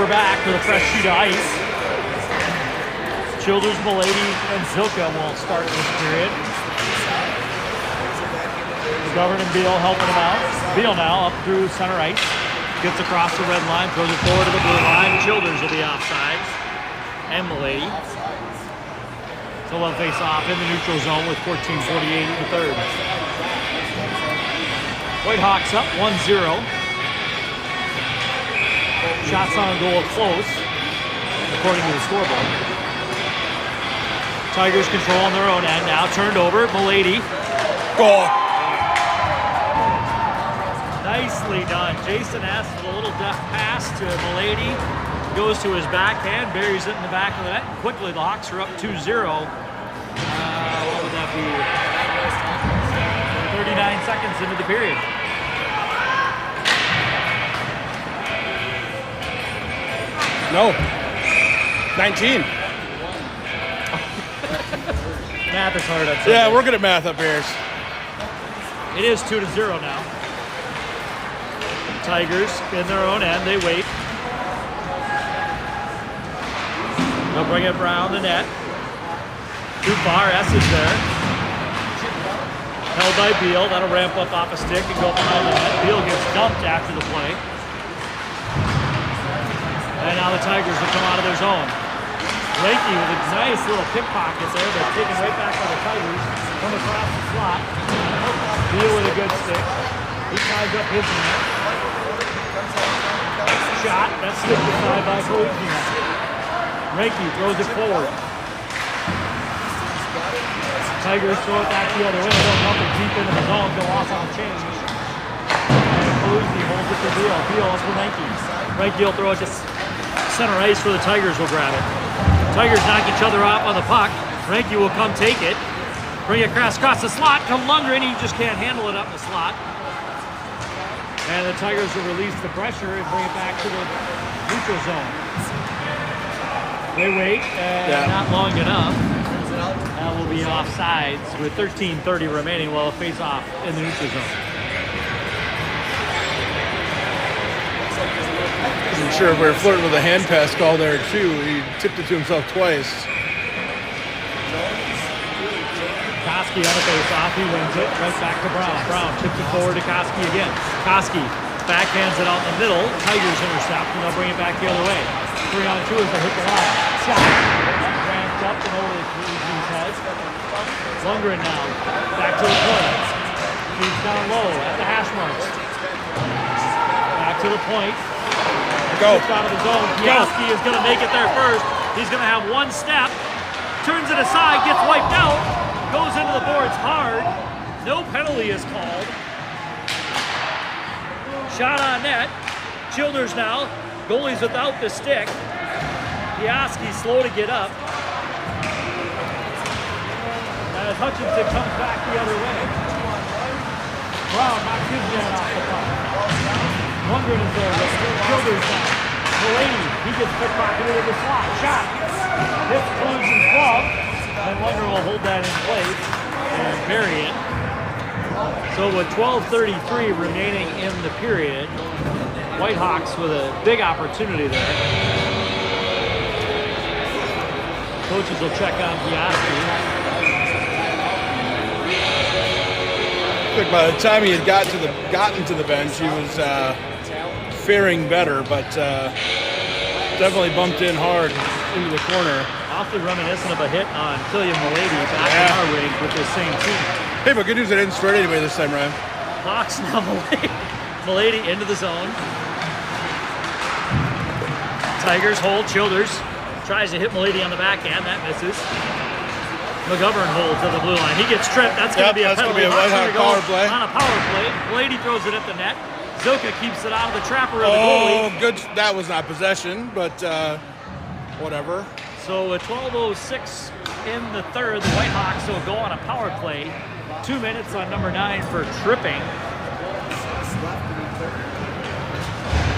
we're back with a fresh sheet of ice. Childers, Milady, and Zilka will start this period. McGovern and Beal helping him out. Beal now up through center ice. Gets across the red line, throws it forward to the blue line. Childers will be offsides. And Milady. So they'll face off in the neutral zone with 14:48 in the third. Whitehawks up 1-0. Shots on goal close, according to the scoreboard. Tigers control on their own end now. Turned over. Milady. Goal. Nicely done. Jason asked for a little deft pass to Milady. Goes to his backhand, buries it in the back of the net. Quickly, the Hawks are up 2-0. What would that be? 39 seconds into the period. No. 19. Math is hard. Yeah, we're good at math up here. It is 2-0 now. Tigers in their own end. They wait. They'll bring it around the net. Too far. S is there. Held by Beal. That'll ramp up off a stick and go behind the net. Beal gets dumped after the play. And now the Tigers will come out of their zone. Lakey with a nice little pickpocket there, but taken right back by the Tigers. Come across the slot. Beal with a good stick. He ties up his net. Shot. That's stick aside by Collegian. Reiki throws it forward. Tigers throw it back the other way. They'll dump it deep into the zone. Go off on a change. And Collegian holds it to Beal. Beal up to Reiki. Reiki will throw it to center ice where the Tigers will grab it. Tigers knock each other off on the puck. Reiki will come take it. Bring it across the slot. Come Lundgren. He just can't handle it up in the slot. And the Tigers will release the pressure and bring it back to the neutral zone. They wait, not long enough. That will be offsides with 13:30 remaining while it face off in the neutral zone. I'm sure we were flirting with a hand pass call there too. He tipped it to himself twice. Koski on the face-off, he wins it, right back to Brown. Brown tips it forward to Koski again. Koski backhands it out in the middle. Tigers intercept, and they'll bring it back the other way. 3-on-2 as they hit the line. Shot. Ramped up and over the Collegian's head. Lundgren now, back to the point. He's down low at the hash marks. Back to the point. Go. Out of the zone. Koski is going to make it there first. He's going to have one step. Turns it aside, gets wiped out. Goes into the boards hard. No penalty is called. Shot on net. Childers now. Goalie's without the stick. Piaski slow to get up. As Hutchinson comes back the other way. Brown knocks his man off the puck. Lundgren is there with Childers now. Milady, he gets pickpocketed in the slot. Shot. Hits Collegian's glove. And Lundgren will hold that in place and bury it. So with 12:33 remaining in the period, Whitehawks with a big opportunity there. Coaches will check on Piaski. I think by the time he had gotten to the bench, he was faring better, but definitely bumped in hard into the corner. Awfully reminiscent of a hit on Killian Milady back in our rig with this same team. Hey, but good news, I didn't spread anyway this time, Ryan. Hawks now Milady into the zone. Tigers hold. Childers tries to hit Milady on the backhand. That misses. McGovern holds to the blue line. He gets tripped. That's going to be a penalty. That's going to be a Whitehawk power play. On a power play. Milady throws it at the net. Zilka keeps it out of the trapper of the goalie. Oh, good. That was not possession, but whatever. So at 12:06 in the third, the Whitehawks will go on a power play. 2 minutes on number 9 for tripping.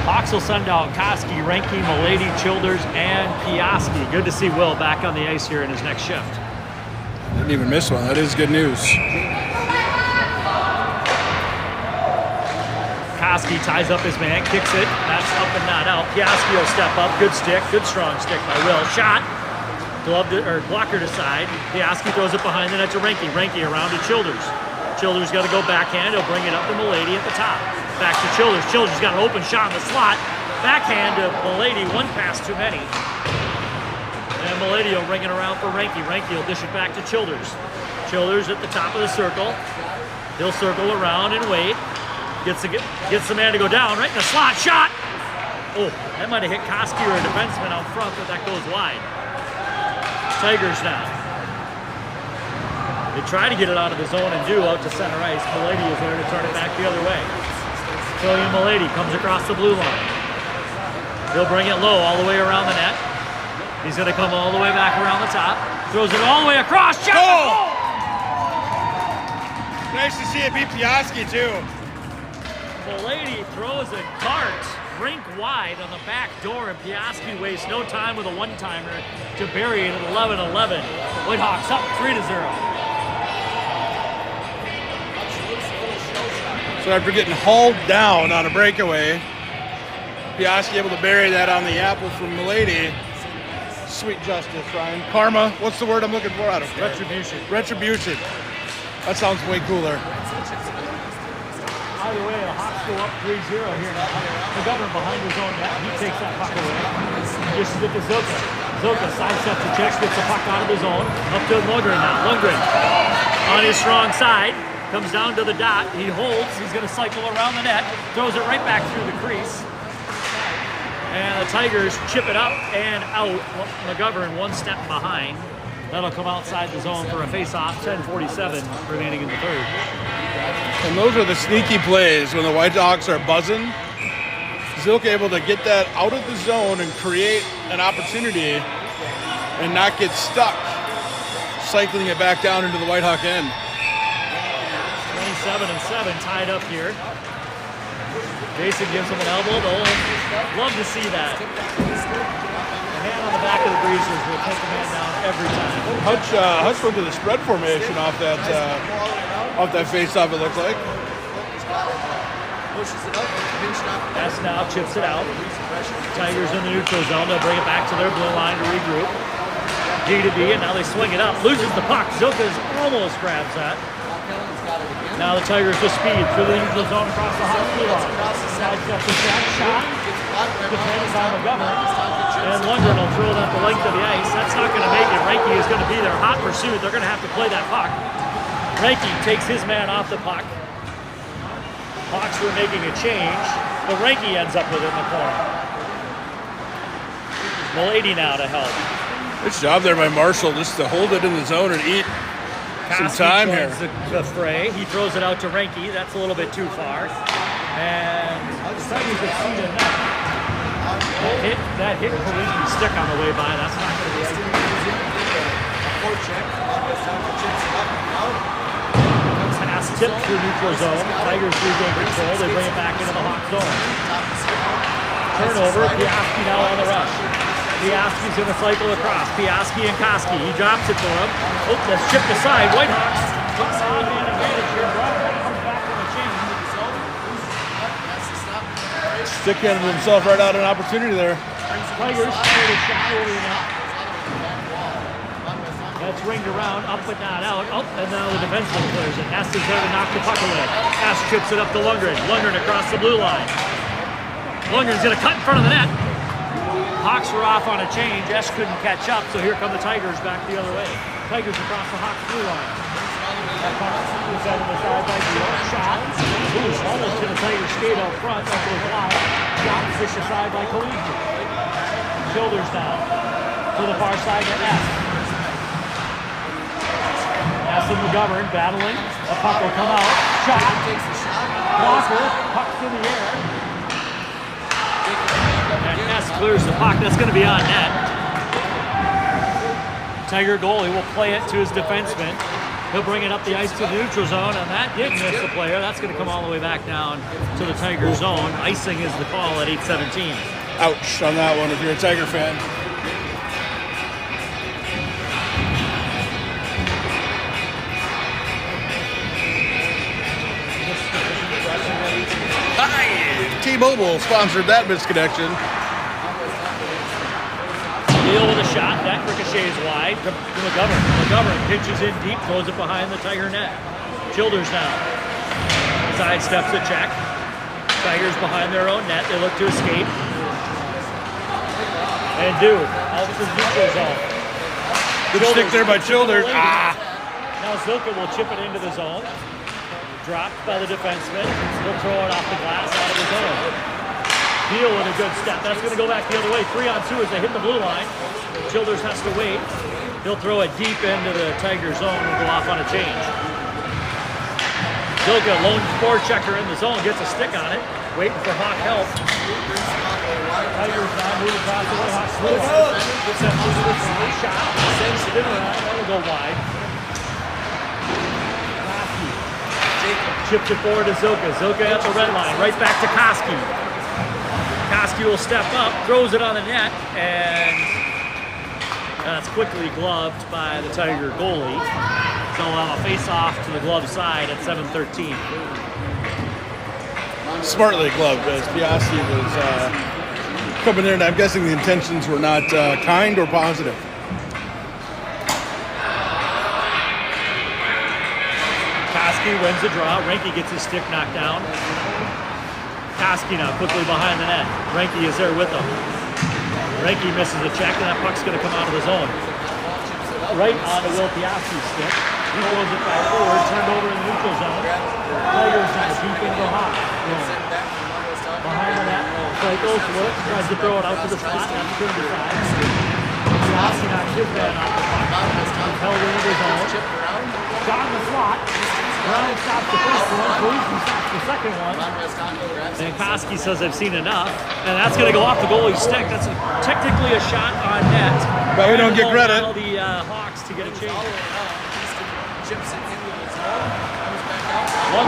Hawks will send out Koski, Renke, Milady, Childers, and Piaski. Good to see Will back on the ice here in his next shift. Didn't even miss one. That is good news. Koski ties up his man, kicks it. That's up and not out. Piaski will step up. Good stick. Good strong stick by Will. Shot. Gloved it, or blocker to side. Piaski throws it behind the net to Renke. Renke around to Childers. Childers got to go backhand. He'll bring it up to Milady at the top. Back to Childers. Childers got an open shot in the slot. Backhand to Milady. One pass too many. And Milady will ring it around for Renke. Renke will dish it back to Childers. Childers at the top of the circle. He'll circle around and wait. Gets the man to go down right in the slot. Shot! Oh, that might have hit Koski or a defenseman out front, but that goes wide. Tigers now. They try to get it out of the zone and do out to center ice. Milady is there to turn it back the other way. William Milady comes across the blue line. He'll bring it low all the way around the net. He's going to come all the way back around the top. Throws it all the way across. Shot! Oh! Nice to see it beat Piaski too. Milady throws a dart rink wide on the back door, and Piaski wastes no time with a one-timer to bury it at 11-11. Whitehawks up 3-0. So after getting hauled down on a breakaway, Piaski able to bury that on the apple from Milady. Sweet justice, Ryan. Karma, what's the word I'm looking for? I don't care. Retribution. Retribution. That sounds way cooler. Either way, the Hawks go up 3-0 here now. McGovern behind his own net. He takes that puck away. Just it to Zoka. Zoka sidesteps the check, gets the puck out of the zone. Up to Lundgren now. Lundgren on his strong side. Comes down to the dot. He holds. He's going to cycle around the net. Throws it right back through the crease. And the Tigers chip it up and out. McGovern one step behind. That'll come outside the zone for a face-off. 10:47 remaining in the third. And those are the sneaky plays when the Whitehawks are buzzing. Zilk able to get that out of the zone and create an opportunity and not get stuck cycling it back down into the Whitehawk end. 27-7 tied up here. Jason gives him an elbow. They'll love to see that. The hand on the back of the breezers will take the man down every time. Hutch went to the spread formation off that face-off, it looked like. That's now chips it out. Tigers in the neutral zone. They'll bring it back to their blue line to regroup. G to B, and now they swing it up. Loses the puck. Zilka's almost grabs that. Now the Tigers with speed through the neutral zone across the hot blue line. Sidesteps the shot. Defended by McGovern. And Lundgren will throw it up the length of the ice. That's not going to make it. Renke is going to be there. Hot pursuit. They're going to have to play that puck. Renke takes his man off the puck. Hawks were making a change, but Renke ends up with it in the corner. Milady now to help. Good job there by Marshall just to hold it in the zone and eat some time here. The fray. He throws it out to Renke. That's a little bit too far. And the Tigers have seen it now. That hit Kalinsky's stick on the way by. That's not going to be right. Pass tipped through neutral zone. Tigers regain control. They bring it back into the Hawk zone. Turnover. Piaski now on the rush. Piaski's going to cycle across. Piaski and Koski. He drops it for him. Oh, that's chipped aside. Whitehawks. Odd man advantage here. Comes back from the change. Stick-handed himself right out of an opportunity there. Tigers made a shot over the net. That's ringed around, up but not out. Oh, and now the defenseman clears it. Ness is there to knock the puck away. Ness chips it up to Lundgren. Lundgren across the blue line. Lundgren's going to cut in front of the net. Hawks were off on a change. S couldn't catch up, so here come the Tigers back the other way. Tigers across the Hawks blue line. That puck was out of the side by Dior. Shot. Ooh, almost to the Tigers skate out front. That goes wide. Shot pushed aside by Collegiate. Shoulders down to the far side to S. S and McGovern battling. A puck will come out. Shot. Blocker. Puck's in the air. And S clears the puck. That's going to be on net. Tiger goalie will play it to his defenseman. He'll bring it up the ice to the neutral zone, and that did miss the player. That's going to come all the way back down to the Tiger zone. Icing is the call at 8:17. Ouch on that one if you're a Tiger fan. Hi! T-Mobile sponsored that misconnection. Deal with a shot. That ricochets wide to McGovern. McGovern pitches in deep, throws it behind the Tiger net. Childers now. Sidesteps a check. Tigers behind their own net. They look to escape. And dude, out to the neutral zone. Good stick there by Childers. Ah! Now Zilka will chip it into the zone. Dropped by the defenseman. He'll throw it off the glass out of the zone. Beal with a good step. That's going to go back the other way. 3-on-2 as they hit the blue line. Childers has to wait. He'll throw it deep into the Tiger zone and go off on a change. Zilka, lone forechecker in the zone, gets a stick on it. Waiting for Hawk help. Tigers now move across the way. Hawk swoops. Gets that move to the side. Shot. Sends it in around. That'll go wide. Chips it forward to Zilka. Zilka at the red line. Right back to Koski. Koski will step up, throws it on the net, and that's quickly gloved by the Tiger goalie. So we'll have a face-off to the glove side at 7:13. Smartly gloved as Piasti was coming in. I'm guessing the intentions were not kind or positive. Koski wins the draw. Renke gets his stick knocked down. Koski now quickly behind the net. Renke is there with him. Renke misses a check, and that puck's going to come out of the zone. Right onto Will Piasti's stick. He throws it back forward, turned over in the neutral zone. Tigers now deep into Hawk. Behind the net, cycles, looks, tries to throw it out to the slot. That's good to side. Piasti knocks his man off the puck. Held into the zone. Shot in the slot. Brown stops the first one. Koizmi stops the second one. And Koski says, I've seen enough. And that's going to go off the goalie's stick. That's technically a shot on net. But we don't get credit. Allow the Hawks to get a change.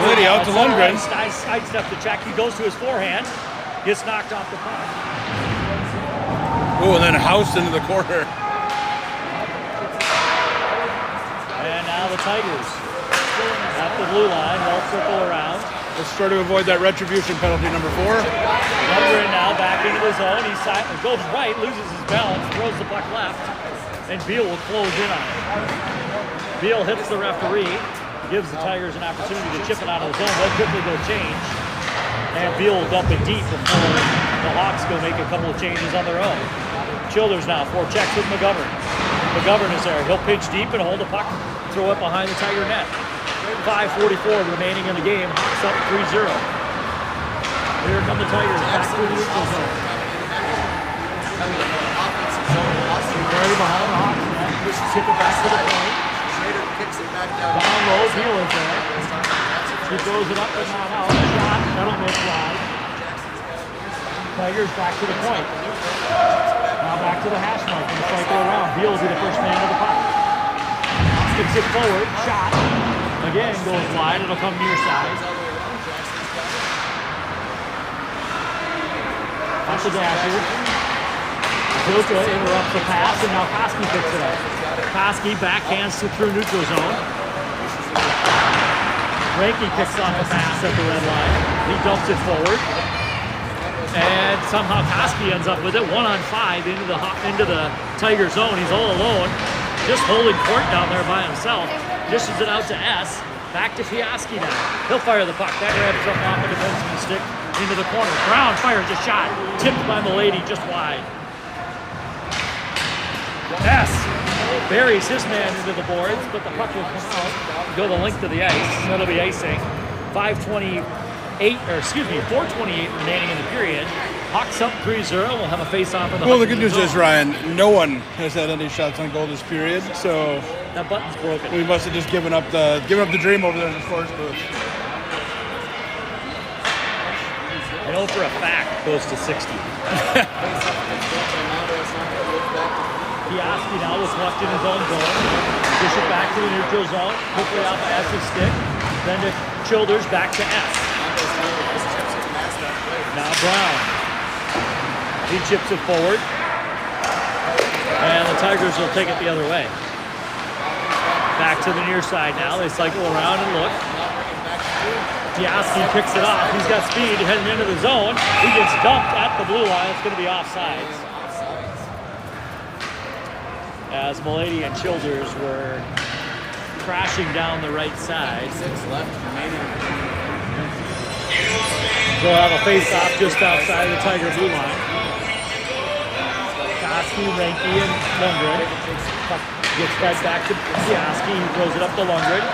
Liddy out to Lundgren. Sidestep the check. He goes to his forehand. Gets knocked off the puck. Oh, and then housed into the corner. And now the Tigers at the blue line. They'll circle around. Let's try to avoid that retribution penalty, number 4. Lundgren now back into the zone. He goes right, loses his balance, throws the puck left, and Beal will close in on it. Beal hits the referee, gives the Tigers an opportunity to chip it out of the zone. They'll quickly go change, and Beal will dump it deep before the Hawks go make a couple of changes on their own. Childers now, 4 checks with McGovern. McGovern is there. He'll pitch deep and hold the puck, throw it behind the Tiger net. 5:44 remaining in the game. Hawks up 3-0. Here come the Tigers back to the neutral zone. Very behind the Hawks net. Tip it back to the point. Down low, Beal is there. He throws it up and not out. Shot, that'll miss wide. Tigers back to the point. Now back to the hash mark and cycle around. Beal will be the first man to the puck. Sticks it forward, shot. Again, goes wide, it'll come near side. That's the dasher. Zilka interrupts the pass, and now Koski picks it up. Koski backhands through neutral zone. Renke picks off a pass at the red line. He dumps it forward. And somehow Koski ends up with it. 1-on-5 into the Tiger zone. He's all alone. Just holding court down there by himself. Dishes it out to S. Back to Piaski now. He'll fire the puck. That grabs up off the defenseman's stick into the corner. Brown fires a shot. Tipped by Milady just wide. S buries his man into the boards, but the puck will come out. Go the length of the ice. That'll be icing. 4:28 remaining in the period. Hawks up 3-0. We'll have a face-off in the Well, the good news is, Ryan, no one has had any shots on goal this period, so that button's broken. we must have just given up the dream over there in the sports booth. I know for a fact goes to 60. Piaski now was left in his own zone. Push it back to the neutral zone. Quickly off of S's stick. Then to Childers, back to S. Now Brown. He chips it forward. And the Tigers will take it the other way. Back to the near side now. They cycle around and look. Piaski picks it off. He's got speed heading into the zone. He gets dumped at the blue line. It's going to be offsides. As Milady and Childers were crashing down the right side. 6 left remaining. So we'll have a face-off just outside the Tiger blue line. Koski, Renke, and Lundgren. Puck gets fed back to Piaski. He throws it up to Lundgren.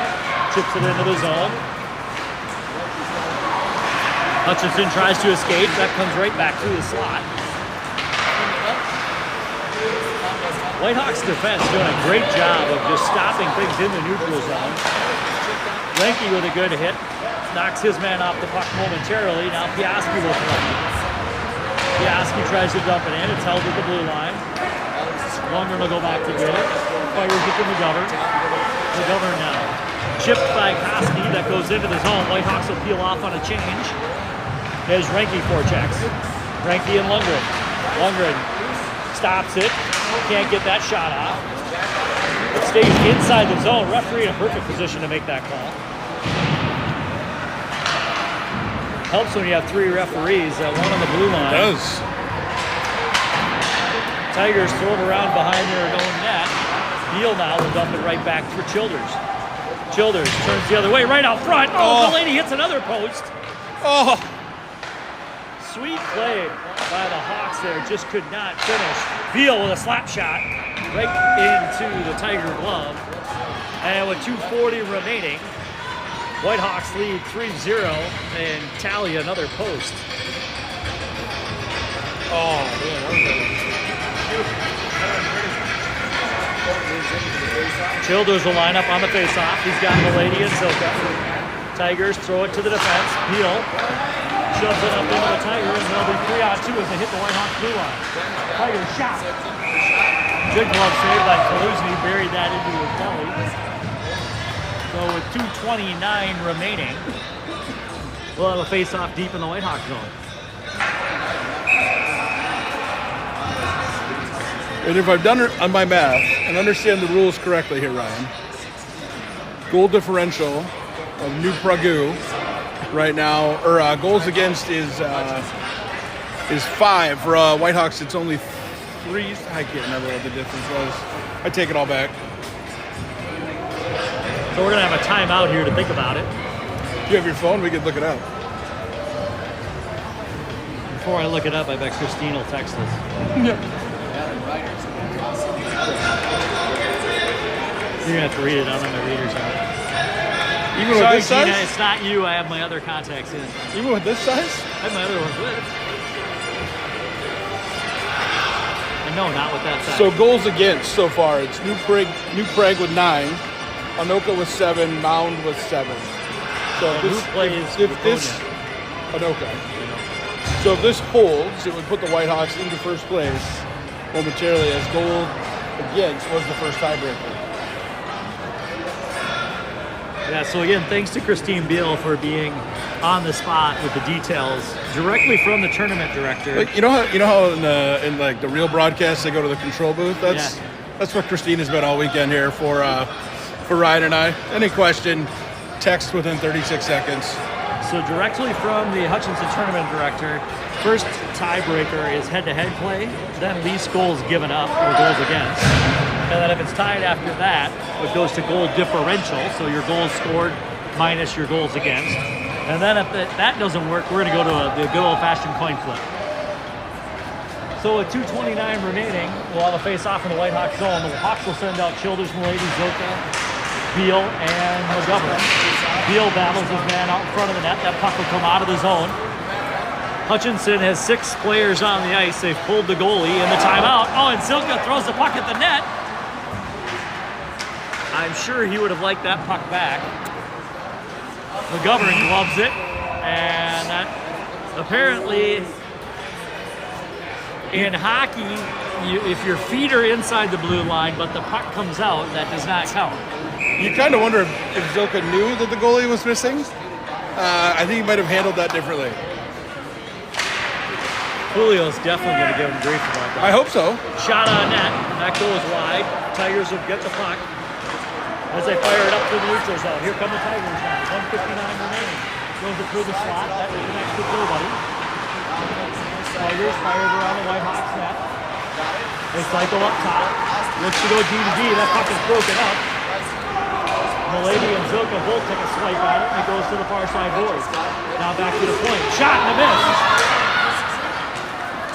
Chips it into the zone. Hutchinson tries to escape. That comes right back through the slot. Whitehawks defense doing a great job of just stopping things in the neutral zone. Renke with a good hit. Knocks his man off the puck momentarily. Now Piaski will play. Piaski tries to dump it in. It's held at the blue line. Lundgren will go back to get it. Fires it to McGovern. McGovern now. Chipped by Koski. That goes into the zone. Whitehawks will peel off on a change. There's Renke forechecks. Renke and Lundgren. Lundgren stops it. Can't get that shot off. It stays inside the zone. Referee in a perfect position to make that call. Helps when you have 3 referees, one on the blue line. It does. Tigers throw it around behind their own net. Beal now will dump it right back for Childers. Childers turns the other way, right out front. Oh, Delaney hits another post. Oh, Sweet play by the Hawks there, just could not finish. Beal with a slap shot right into the Tiger glove. And with 2:40 remaining, Whitehawks lead 3-0 and tally another post. oh, man. Childers will line up on the faceoff. He's got Milady and Silka. Tigers throw it to the defense. Beal shoves it up into the Tiger, and they'll be 3-on-2 as they hit the Whitehawks blue line. Tiger shot. Good glove save by Kaluzny, buried that into his belly. So with 2:29 remaining, we'll have a face-off deep in the Whitehawk zone. And if I've done it on my math and understand the rules correctly here, Ryan, goal differential of New Prague right now, or goals against is 5. For Whitehawks, it's only 3. I can't remember what the difference was. I take it all back. So we're going to have a timeout here to think about it. If you have your phone, we could look it up. Before I look it up, I bet Christine will text us. You're going to have to read it. I don't have my readers on. Even Sorry, with this size? Gina, it's not you. I have my other contacts in. Even with this size? I have my other ones with. And no, not with that size. So goals against so far, it's New Prague with 9, Anoka with 7, Mound with 7. So who plays if this Anoka. So if this holds, it would put the Whitehawks into first place momentarily, as goal against was the first tiebreaker. Yeah, so again, thanks to Christine Beal for being on the spot with the details directly from the tournament director. Like, you know how in like the real broadcast they go to the control booth? That's what Christine has been all weekend here for Ryan and I. Any question, text within 36 seconds. So directly from the Hutchinson tournament director, first tiebreaker is head-to-head play, then least goals given up or goals against. And then if it's tied after that, it goes to goal differential, so your goals scored minus your goals against. And then if that doesn't work, we're going to go to the good old-fashioned coin flip. So with 2:29 remaining, we'll have a face-off in the Whitehawks zone. The Hawks will send out Childers, Milady, Zilka, Beal, and McGovern. Beal battles his man out in front of the net. That puck will come out of the zone. Hutchinson has 6 players on the ice. They've pulled the goalie in the timeout. Oh, and Zilka throws the puck at the net. I'm sure he would have liked that puck back. McGovern gloves it, and that apparently in hockey, if your feet are inside the blue line but the puck comes out, that does not count. You kind of wonder if Zilka knew that the goalie was missing. I think he might have handled that differently. Julio's definitely going to give him grief about that. I hope so. Shot on net, that goes wide. Tigers will get the puck as they fire it up through the neutral zone. Here come the Tigers now, 1:59 remaining. Throws it through the slot. That connects with nobody. Tigers fired around the Whitehawks net. They cycle up top. Looks to go D to D. That puck is broken up. Milady and Zilka both take a swipe at it, and it goes to the far side boards. Now back to the point. Shot and a miss.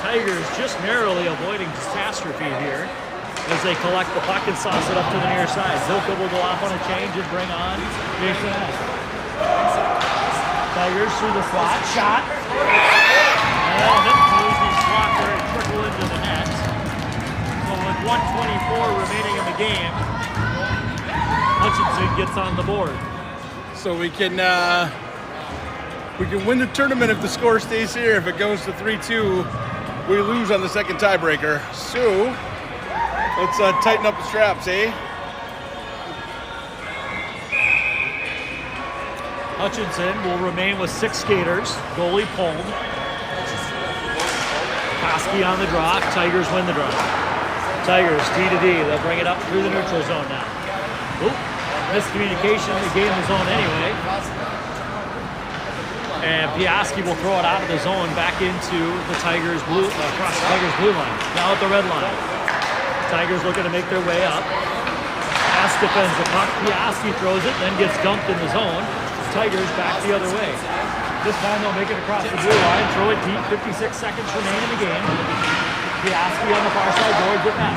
Tigers just narrowly avoiding catastrophe here as they collect the puck and sauce it up to the near side. Zilka will go off on a change and bring on Jason S. Tigers through the slot. Shot. And it moves his blocker and trickle into the net. So with 1:24 remaining in the game, Hutchinson gets on the board. So we can win the tournament if the score stays here. If it goes to 3-2, we lose on the second tiebreaker. So let's tighten up the straps, eh? Hutchinson will remain with 6 skaters. Goalie pulled. Koski on the draw. Tigers win the draw. Tigers D to D. They'll bring it up through the neutral zone now. Oop. Miscommunication. They gain the zone anyway. And Piaski will throw it out of the zone back into the Tigers blue, across the Tigers blue line. Now at the red line. Tigers looking to make their way up. Pass defends the puck. Piaski throws it, then gets dumped in the zone. Tigers back the other way. This time they'll make it across the blue line. Throw it deep. 56 seconds remain in the game. Piaski on the far side board with pass.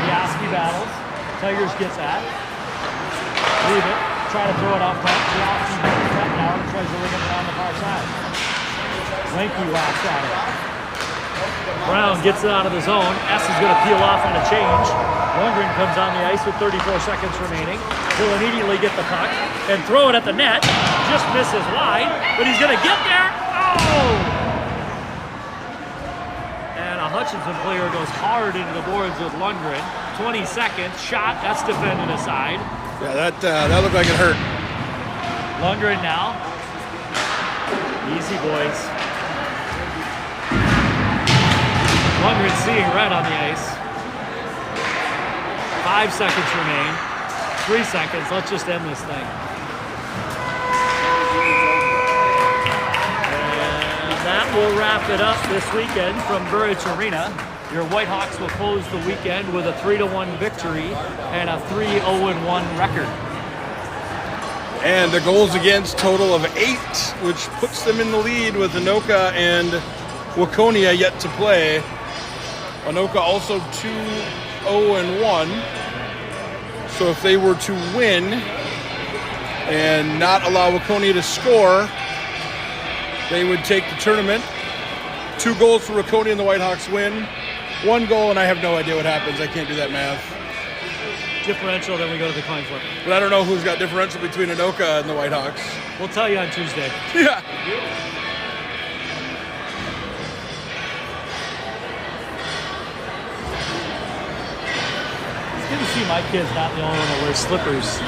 Piaski battles. Tigers get that. Leave it. Try to throw it out front. Piaski brings that down and tries to ring it around the far side. Lanky whacks at it. Brown gets it out of the zone. S is going to peel off on a change. Lundgren comes on the ice with 34 seconds remaining. He'll immediately get the puck and throw it at the net. Just misses wide, but he's going to get there. Oh! And a Hutchinson player goes hard into the boards with Lundgren. 20 seconds. Shot. That's defended aside. Yeah, that looked like it hurt. Lundgren now. Easy, boys. Lundgren seeing red on the ice. 5 seconds remain. 3 seconds. Let's just end this thing. And that will wrap it up this weekend from Burridge Arena. Your Whitehawks will close the weekend with a 3-1 victory and a 3-0-1 record. And the goals against total of 8, which puts them in the lead with Anoka and Waconia yet to play. Anoka also 2-0-1. So if they were to win and not allow Waconia to score, they would take the tournament. 2 goals for Waconia and the Whitehawks win. 1 goal, and I have no idea what happens. I can't do that math. Differential, then we go to the coin flip. But I don't know who's got differential between Anoka and the Whitehawks. We'll tell you on Tuesday. Yeah. It's good to see my kids not the only one that wears slippers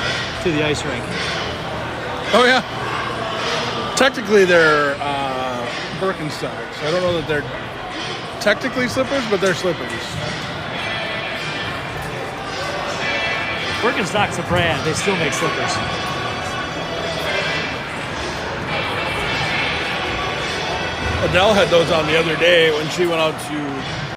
to the ice rink. Oh, yeah. Technically, they're Birkenstocks. I don't know that they're technically slippers, but they're slippers. Birkenstock's a brand. They still make slippers. Adele had those on the other day when she went out to